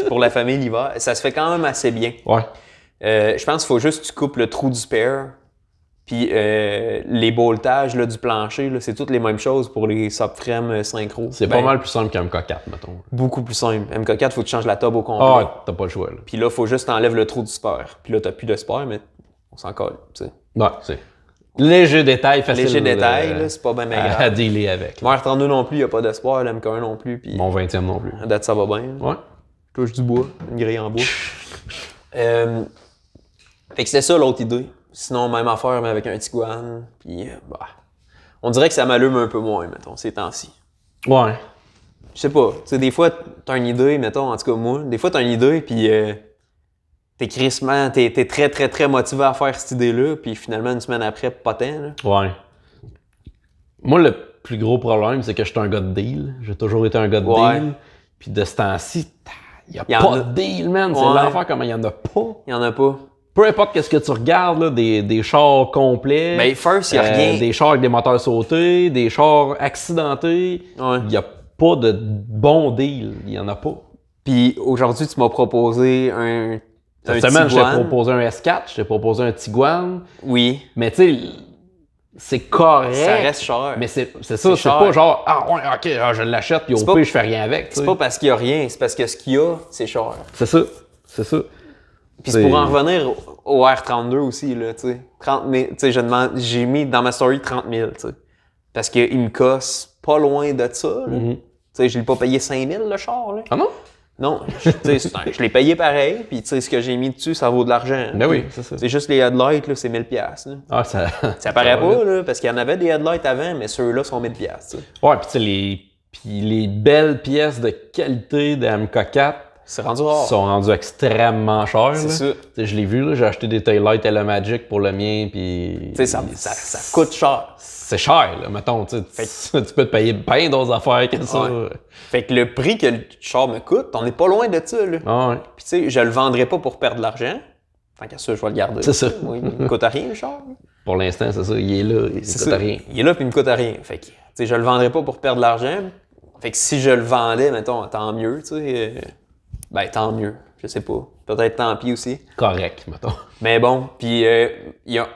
Pour la famille, l'hiver. Ça se fait quand même assez bien. Ouais. Je pense qu'il faut juste que tu coupes le trou du spare. Puis les boltages là, du plancher, là, c'est toutes les mêmes choses pour les subframes synchro. C'est pas mal plus simple qu'un MK4, mettons. Beaucoup plus simple. MK4, il faut que tu changes la tube au complet. Ah, t'as pas le choix. Là. Puis là, il faut juste t'enlèves le trou du spare. Puis là, t'as plus de spare, mais on s'en colle. T'sais. Ouais, c'est. Léger détail, facile. Léger détail, là, c'est pas bien grave. À dealer avec. Mon R32 non plus, il n'y a pas de spare. Le MK1 non plus. Puis... Mon 20e non plus. À date, ça va bien. Ouais. Touche du bois, une grille en bois. Fait que c'était ça l'autre idée. Sinon, même affaire, mais avec un Tiguan. Puis, on dirait que ça m'allume un peu moins, mettons, ces temps-ci. Ouais. Je sais pas. Tu sais, des fois, t'as une idée, mettons, en tout cas, moi. Des fois, t'as une idée, puis t'es crissement, t'es très, très, très motivé à faire cette idée-là, puis finalement, une semaine après, pas tant, là. Ouais. Moi, le plus gros problème, c'est que je suis un gars de deal. J'ai toujours été un gars de deal. Puis de ce temps-ci, il n'y a pas de deal, man. C'est l'enfer comment il n'y en a pas. Il n'y en a pas. Peu importe qu'est-ce que tu regardes, là, des chars complets. Ben, first, il n'y a rien. Des chars avec des moteurs sautés, des chars accidentés. Il n'y a pas de bon deal. Il n'y en a pas. Puis aujourd'hui, tu m'as proposé cette semaine, je t'ai proposé un S4, je t'ai proposé un Tiguan. Oui. Mais tu sais, c'est correct. Ça reste cher. Mais c'est ça, c'est pas genre, je l'achète, puis au pire, je fais rien avec. C'est pas parce qu'il y a rien, c'est parce que ce qu'il y a, c'est cher. C'est ça. Puis c'est pour en revenir au R32 aussi, là, tu sais. 30 000, tu sais, j'ai mis dans ma story 30 000, tu sais. Parce qu'il me casse pas loin de ça, là. Tu sais, je l'ai pas payé 5 000, le char, là. Ah non? Non, je l'ai payé pareil, puis tu sais, ce que j'ai mis dessus, ça vaut de l'argent. Ben oui, c'est ça. C'est juste les headlights, là, c'est 1000$. Là. Ah, ça paraît pas, là, parce qu'il y en avait des headlights avant, mais ceux-là sont 1000$. T'sais. Ouais, puis tu sais, les belles pièces de qualité de MK4, C'est rendu rare. Ils sont rendus extrêmement chers. C'est ça. Je l'ai vu, là, j'ai acheté des taillights Telemagic pour le mien, puis... Ça coûte cher. C'est cher, là, mettons. Tu peux te payer bien d'autres affaires que ça. Ouais. Fait que le prix que le char me coûte, on n'est pas loin de ça, là. Ah ouais. Puis tu sais, je le vendrai pas pour perdre de l'argent. Tant qu'à ça, je vais le garder. C'est ça. Moi, il me coûte rien, le char. Pour l'instant, c'est ça. Il est là, il me coûte rien. Il est là, puis il me coûte rien. Fait que, tu sais, je le vendrai pas pour perdre de l'argent. Fait que si je le vendais, mettons, tant mieux, tu sais. Ben, tant mieux. Je sais pas. Peut-être tant pis aussi. Correct, mettons. Mais bon, puis il y a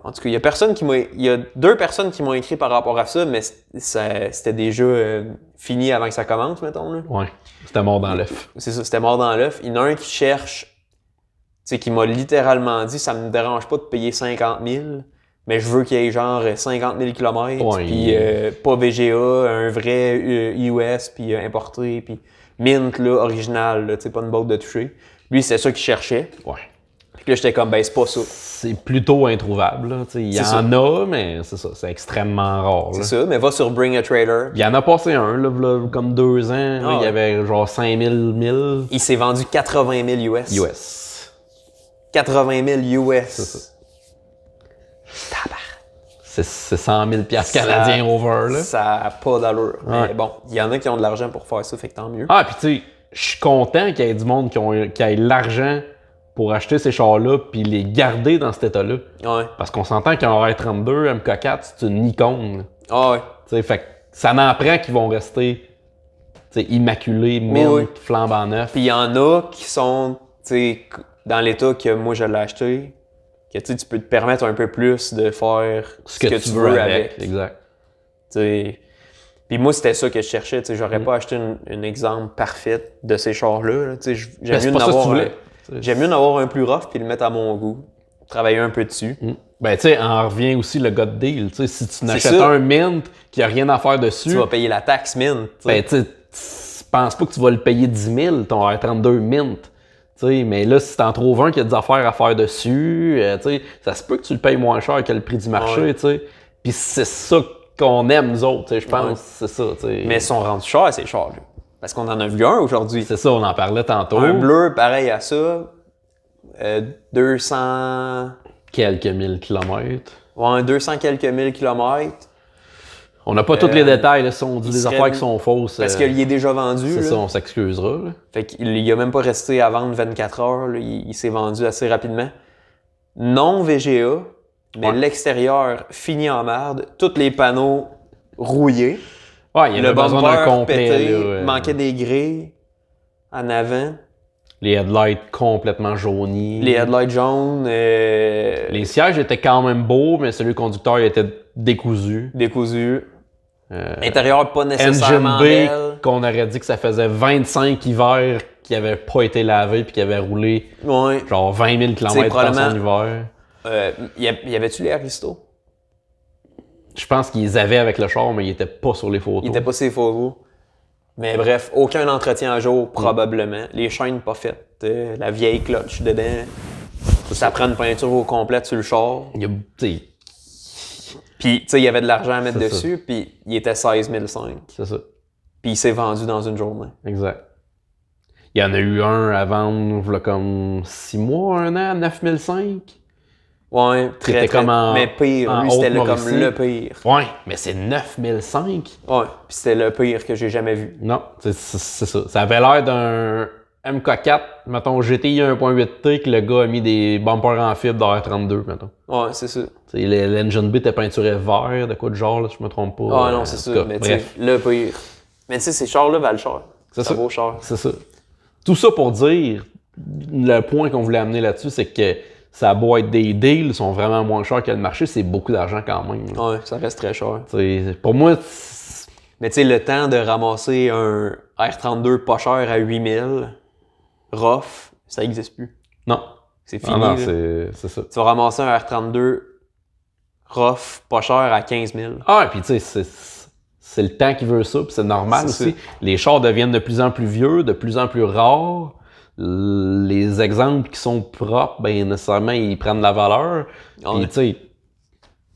en tout cas, il y a 2 personnes qui m'ont écrit par rapport à ça, mais c'était déjà fini avant que ça commence, mettons. Là. Ouais, c'était mort dans l'œuf. C'est ça, c'était mort dans l'œuf. Il y en a un qui cherche, tu sais, qui m'a littéralement dit, ça me dérange pas de payer 50 000, mais je veux qu'il y ait genre 50 000 km, Ouais, puis pas VGA, un vrai US, puis importé, puis mint, là, original, là, tu sais, pas une boîte de toucher. Lui, c'est ça qu'il cherchait. Ouais. Puis là, j'étais comme, ben, c'est pas ça. C'est plutôt introuvable. Là. Il y en a, mais c'est ça, c'est extrêmement rare. C'est ça, mais va sur Bring a Trader. Il y en a passé un, là, comme 2 ans. Là, il y avait genre 5000 000. Il s'est vendu 80 000 US. US. 80 000 US. C'est ça. C'est 100 000 piastres canadiens over, là. Ça n'a pas d'allure. Ouais. Mais bon, il y en a qui ont de l'argent pour faire ça, fait que tant mieux. Ah, puis tu sais, je suis content qu'il y ait du monde qui ait l'argent pour acheter ces chars-là puis les garder dans cet état-là. Ouais. Parce qu'on s'entend qu'un R32, MK4, c'est une icône. Ah ouais. Tu sais, fait que ça n'en prend qu'ils vont rester immaculés, mint, flambant neuf. Puis il y en a qui sont, tu sais, dans l'état que moi je l'ai acheté, que tu peux te permettre un peu plus de faire ce que tu veux avec. Exact. T'sais. Puis moi, c'était ça que je cherchais. J'aurais pas acheté un exemple parfait de ces chars-là. Là. J'aime mieux en avoir un plus rough puis le mettre à mon goût. Travailler un peu dessus. Ben, tu sais, en revient aussi le gars de deal. T'sais, si tu n'achètes un mint qui a rien à faire dessus, tu vas payer la taxe mint. Ben, tu penses pas que tu vas le payer 10 000, ton R32 mint. T'sais, mais là, si t'en trouves un qui a des affaires à faire dessus, ça se peut que tu le payes moins cher que le prix du marché. Ouais. Puis c'est ça qu'on aime, nous autres. Je pense c'est ça. T'sais. Mais ils sont rendus chers, ces chars-là. Parce qu'on en a vu un aujourd'hui. C'est ça, on en parlait tantôt. Un bleu pareil à ça, 200... Quelques 1000 kilomètres. Ouais, 200 quelques 1000 kilomètres. On n'a pas tous les détails, là, si on dit des affaires qui sont fausses. Parce qu'il est déjà vendu. C'est là. ça, on s'excusera. Là. Fait qu'il a même pas resté à vendre 24 heures. Là. Il s'est vendu assez rapidement. Non VGA, mais l'extérieur fini en merde. Tous les panneaux rouillés. Ouais, il y avait besoin d'un complet. Pété, là, manquait des grilles en avant. Les headlights complètement jaunis. Les headlights jaunes. Les sièges étaient quand même beaux, mais celui conducteur il était décousu. Décousu. Intérieur pas nécessairement Engine belle. qu'on aurait dit que ça faisait 25 hivers qui n'avaient pas été lavés puis qui avaient roulé genre 20 000 km dans son hiver. Y avait-tu les Aristo? Je pense qu'ils les avaient avec le char, mais ils n'étaient pas sur les photos. Ils n'étaient pas sur les photos. Mais bref, aucun entretien à jour, probablement. Les chaînes pas faites. La vieille clutch dedans. Ça prend une peinture au complète sur le char. Puis, tu sais, il y avait de l'argent à mettre dessus, puis il était 16 500. C'est ça. Puis il s'est vendu dans une journée. Exact. Il y en a eu un à vendre, là, comme 6 mois, 1 an, 9 500. Ouais, très, comme mais pire. Lui, c'était comme le pire. Ouais, mais c'est 9 500. Ouais, puis c'était le pire que j'ai jamais vu. Non, c'est ça. Ça avait l'air d'un MK4, mettons GTI 1.8T, que le gars a mis des bumpers en fibre dans R32, mettons. Ouais, c'est ça. L'engine B était peinturé vert, de quoi de genre, là, si je me trompe pas. Ah non, c'est ça. Mais bref. Le pire. Mais tu sais, ces chars-là valent cher. Ça vaut cher. C'est ça. Tout ça pour dire, le point qu'on voulait amener là-dessus, c'est que ça a beau être des deals, sont vraiment moins chers que le marché, c'est beaucoup d'argent quand même. Ouais, ça reste très cher. Pour moi, mais tu sais, le temps de ramasser un R32 pas cher à 8000, rough, ça n'existe plus. Non. C'est fini. Non, c'est ça. Tu vas ramasser un R32 rough, pas cher à 15 000. Ah, et puis tu sais, c'est le temps qui veut ça, puis c'est normal aussi. Ça. Les chars deviennent de plus en plus vieux, de plus en plus rares. Les exemples qui sont propres, ben nécessairement, ils prennent de la valeur. Puis tu sais,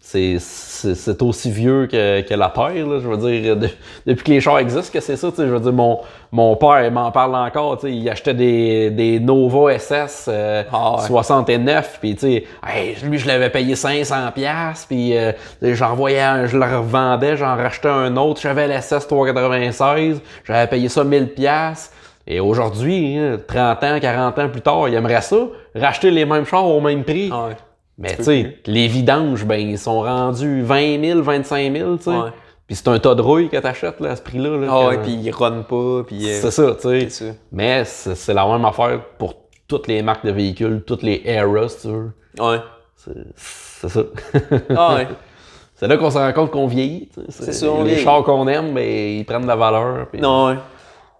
c'est aussi vieux que la Terre, là, je veux dire, depuis que les chars existent que c'est ça, tu sais, je veux dire, mon père, il m'en parle encore, tu sais, il achetait des Nova SS 69, puis tu sais, hey, lui, je l'avais payé 500$, puis je le revendais, j'en rachetais un autre, j'avais l'SS 396, j'avais payé ça 1000$, et aujourd'hui, 30 ans, 40 ans plus tard, il aimerait ça, racheter les mêmes chars au même prix. Ah ouais. Mais tu sais, les vidanges, ben, ils sont rendus 20 000, 25 000, tu sais. Ouais. Puis c'est un tas de rouille que t'achètes, là, à ce prix-là. Là, ah ouais, puis ils runnent pas, puis... C'est ça, tu sais. Mais c'est la même affaire pour toutes les marques de véhicules, toutes les eras, tu veux. Ouais. C'est ça. Ah ouais. C'est là qu'on se rend compte qu'on vieillit, tu sais. C'est ça, on les vieillit. chars qu'on aime, ben, ils prennent de la valeur. Puis... Non, ouais.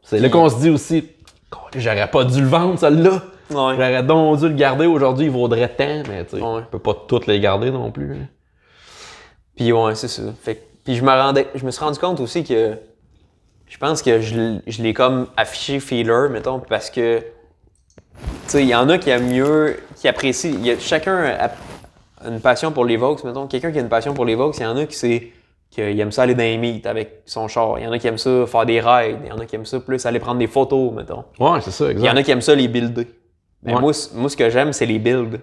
C'est là qu'on se dit aussi, j'aurais pas dû le vendre, celle-là. Ouais. J'aurais donc dû le garder aujourd'hui, il vaudrait tant, mais tu sais, on peut pas toutes les garder non plus. Hein. Puis ouais, c'est ça. Puis je me suis rendu compte aussi que je pense que je l'ai comme affiché feeler, mettons, parce que tu sais, il y en a qui aiment mieux, qui apprécient. Chacun a une passion pour les Vaux, mettons. Quelqu'un qui a une passion pour les Vaux, il y en a qui aime ça aller dans les meets avec son char. Il y en a qui aiment ça faire des rides. Il y en a qui aiment ça plus aller prendre des photos, mettons. Ouais, c'est ça, exact. Il y en a qui aiment ça les builder. Mais moi, ce que j'aime, c'est les builds.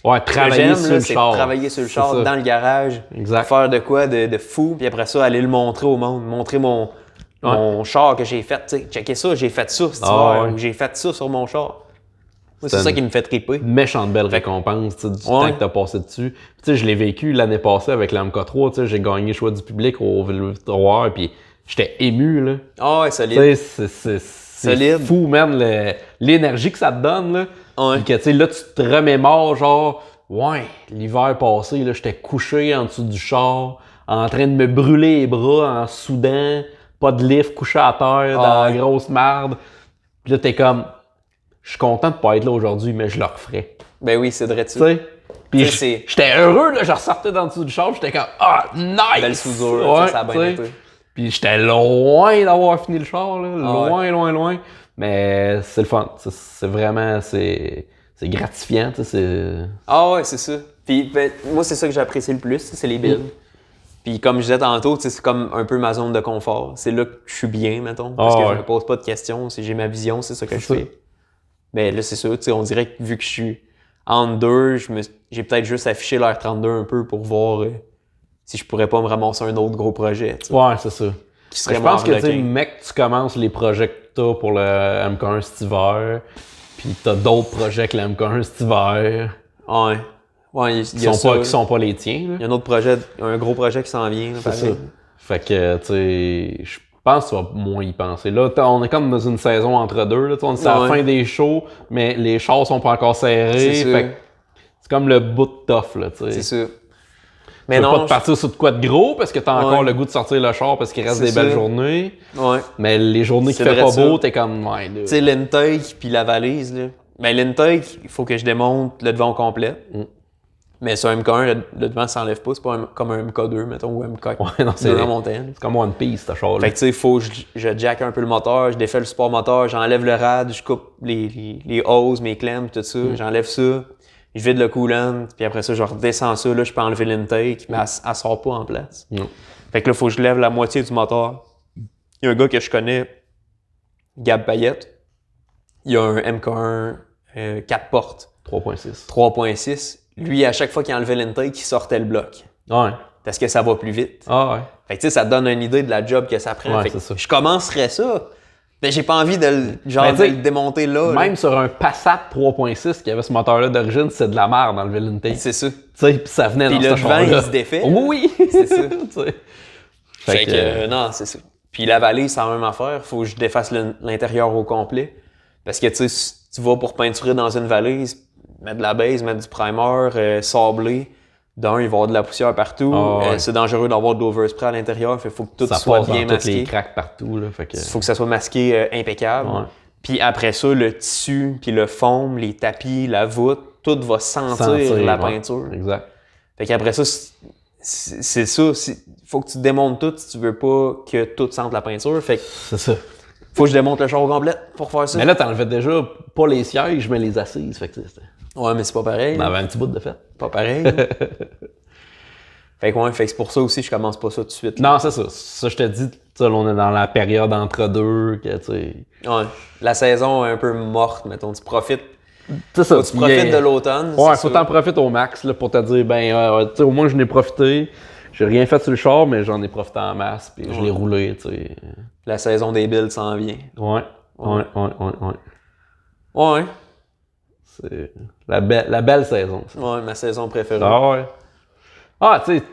Ouais, travailler sur le char. Travailler sur le char, dans le garage. Exact. Faire de quoi de fou, puis après ça, aller le montrer au monde. Montrer mon char que j'ai fait. Tu sais, checker ça, j'ai fait ça cet hiver, ou j'ai fait ça sur mon char. Moi, c'est ça qui me fait triper. Une méchante belle récompense, tu sais, du temps que t'as passé dessus. Tu sais, je l'ai vécu l'année passée avec la MK3, tu sais, j'ai gagné le choix du public au Ville-Victoire, puis j'étais ému, là. Ah ouais, solide. Tu sais, c'est fou, man, l'énergie que ça te donne, là. Ouais. Puis que, tu sais, là, tu te remémores, genre, ouais, l'hiver passé, là, j'étais couché en dessous du char, en train de me brûler les bras en soudant, pas de lift, couché à terre, dans la grosse marde. Puis là, t'es comme, je suis content de pas être là aujourd'hui, mais je le referais. Ben oui, c'est vrai tu sais. Puis j'étais heureux, là, je ressortais dans dessous du char, j'étais comme, nice! Belle soudure, ça a bien été. Puis j'étais loin d'avoir fini le char, là, loin. Mais c'est le fun. C'est vraiment, c'est gratifiant. Ah ouais, c'est ça. Puis ben, moi, c'est ça que j'apprécie le plus, c'est les builds. Puis comme je disais tantôt, c'est comme un peu ma zone de confort. C'est là que je suis bien, mettons. Parce que je me pose pas de questions. Si j'ai ma vision, c'est ça que je fais. Mais là, c'est ça. On dirait que vu que je suis en deux, j'ai peut-être juste affiché l'R32 un peu pour voir si je pourrais pas me ramasser un autre gros projet. T'sais. Ouais, c'est ça. Je pense que, mec, tu commences les projets que t'as pour le MK1 cet hiver, puis t'as d'autres projets que le MK1 cet hiver. Ouais, qui sont pas les tiens. Il y a un autre projet, un gros projet qui s'en vient. C'est ça. Fait que, tu sais, je pense que tu vas moins y penser. Là, on est comme dans une saison entre deux. Là, on est à la fin des shows, mais les chars sont pas encore serrés. C'est comme le bout de tough, là, tu sais. C'est ça. Mais tu vas pas te partir sur de quoi de gros parce que t'as encore le goût de sortir le char parce qu'il reste des belles journées. Ouais. Mais les journées qui fait pas beau, t'es comme, tu sais, l'intake puis la valise, là. Ben, l'intake, il faut que je démonte le devant complet. Mais sur un MK1, le devant s'enlève pas. C'est pas comme un MK2, mettons, ou un MK. Ouais, non, c'est comme One Piece, ce char-là. Fait que tu sais, il faut que je jack un peu le moteur, je défais le support moteur, j'enlève le rad, je coupe les hoses, mes clamps, tout ça. J'enlève ça. Je vide le coolant, puis après ça, je redescends ça, là, je peux enlever l'intake, mais elle sort pas en place. Fait que là, il faut que je lève la moitié du moteur. Il y a un gars que je connais, Gab Payette. Il y a un MK1 4 portes. 3.6. Lui, à chaque fois qu'il enlevait l'intake, il sortait le bloc. Ouais. Parce que ça va plus vite. Ah ouais. Fait que tu sais, ça te donne une idée de la job que ça prend. Ouais, fait que ça. Je commencerais ça. Mais j'ai pas envie de le démonter là. Même sur un Passat 3.6 qui avait ce moteur-là d'origine, c'est de la merde d'enlever l'intake. C'est ça. Tu sais, puis ça venait dans ce char-là. Puis le vent, il se défait. Oui! C'est ça. Fait que non, c'est ça. Puis la valise, c'est la même affaire. Faut que je défasse l'intérieur au complet. Parce que tu sais, si tu vas pour peinturer dans une valise, mettre de la base, mettre du primer, sabler. D'un, il va y avoir de la poussière partout. C'est dangereux d'avoir de l'overspray à l'intérieur. Faut que tout soit bien masqué. Les cracks partout. Là, faut que ça soit masqué impeccable. Ouais. Puis après ça, le tissu, puis le foam, les tapis, la voûte, tout va sentir la peinture. Exact. Fait qu'après ça, c'est ça. Faut que tu démontes tout si tu veux pas que tout sente la peinture. Fait que c'est ça. Faut que je démonte le char au complet pour faire ça. Mais là, t'enlevais déjà pas les sièges, mais les assises. Fait que c'était... Ouais, mais c'est pas pareil. On avait un petit bout de fait. Pas pareil. Fait que c'est pour ça aussi que je commence pas ça tout de suite. Là. Non, c'est ça. Ça, je te dis, on est dans la période entre deux, que tu sais. Ouais. La saison est un peu morte, mettons. Tu profites. C'est ça. Tu profites de l'automne. Ouais, faut t'en profiter au max là, pour te dire, tu sais, au moins, je n'ai profité. J'ai rien fait sur le char, mais j'en ai profité en masse, puis je l'ai roulé, tu sais. La saison des builds s'en vient. Ouais. Ouais. C'est la belle saison. Ça. Ouais, ma saison préférée. Ah ouais. Ah, tu sais,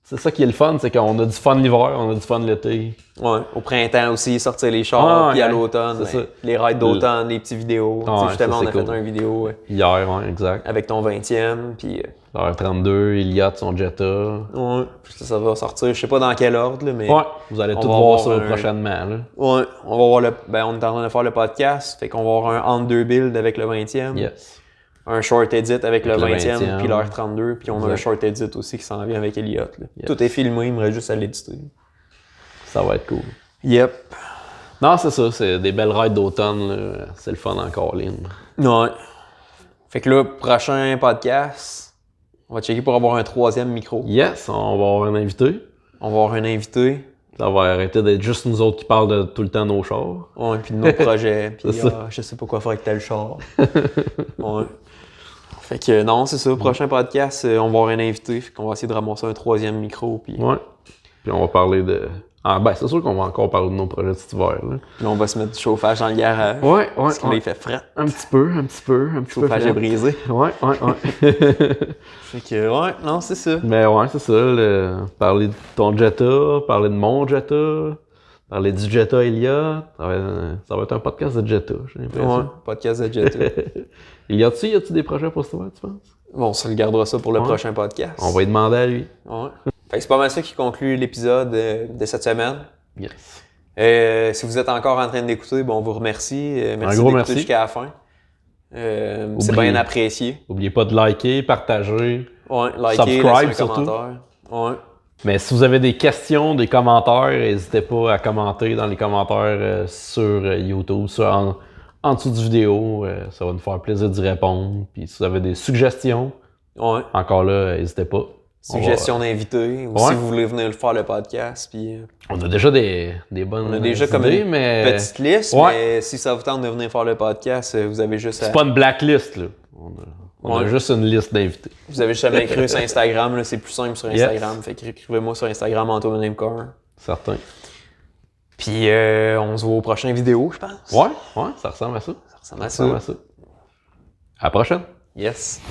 c'est ça qui est le fun, c'est qu'on a du fun l'hiver, on a du fun l'été. Ouais, au printemps aussi, sortir les chars, puis à l'automne, les rides d'automne, les petites vidéos. Justement, on a fait une vidéo hier, ouais, exact. Avec ton 20e, puis... R32, Elliott, son Jetta. Ouais, ça va sortir, je sais pas dans quel ordre, là, mais... Ouais, vous allez tout voir ça prochainement, là. Ouais, on va voir on est en train de faire le podcast, fait qu'on va avoir un entre deux build avec le 20e. Yes. Un short edit avec le 20e, puis l'R32, puis on a un short edit aussi qui s'en vient avec Elliott. Yes. Tout est filmé, il me reste juste à l'éditer. Ça va être cool. Yep. Non, c'est ça, c'est des belles rides d'automne, c'est le fun encore, Lynn. Ouais. Fait que là, prochain podcast, on va checker pour avoir un 3e micro. Yes, on va avoir un invité. On va avoir un invité. Ça va arrêter d'être juste nous autres qui parlent de tout le temps nos chars. Ouais, puis de nos projets, puis je sais pas quoi faire avec tel char. Ouais. Fait que non, c'est ça. Prochain podcast, on va avoir un invité. Fait qu'on va essayer de ramasser un 3e micro. Puis... Ouais. Puis on va parler de... Ah ben, c'est sûr qu'on va encore parler de nos projets cet hiver. Là. Puis on va se mettre du chauffage dans le garage. Ouais. Parce qu'il fait frais. Un petit peu. Le chauffage est brisé. Ouais. Fait que, ouais, non, c'est ça. Mais ouais, c'est ça. Parler de ton Jetta, parler de mon Jetta, parler du Jetta Elliott. Ça va être un podcast de Jetta, j'ai l'impression. Ouais, podcast de Jetta. Y a-tu des projets pour cet hiver, tu penses? Bon, on se le gardera ça pour le prochain podcast. On va y demander à lui. Ouais. Fait que c'est pas mal ça qui conclut l'épisode de cette semaine. Yes. Si vous êtes encore en train d'écouter, on vous remercie. Merci d'écouter jusqu'à la fin. C'est bien apprécié. N'oubliez pas de liker, partager, subscribe surtout. Ouais. Mais si vous avez des questions, des commentaires, n'hésitez pas à commenter dans les commentaires sur YouTube, en dessous du vidéo. Ça va nous faire plaisir d'y répondre. Puis si vous avez des suggestions, encore là, n'hésitez pas. Suggestions d'invités, ou si vous voulez venir faire le podcast. Puis, on a déjà des bonnes idées. On a déjà comme une petite liste, mais si ça vous tente de venir faire le podcast, vous avez juste à... C'est pas une blacklist, là. On a juste une liste d'invités. Vous avez juste à m'écrire sur Instagram, là, c'est plus simple sur Instagram. Fait qu'écrivez-moi sur Instagram, Antoine Lemcar. Certain. Puis on se voit aux prochaines vidéos, je pense. Ouais, ça ressemble à ça. Ça ressemble à ça. À la prochaine. Yes.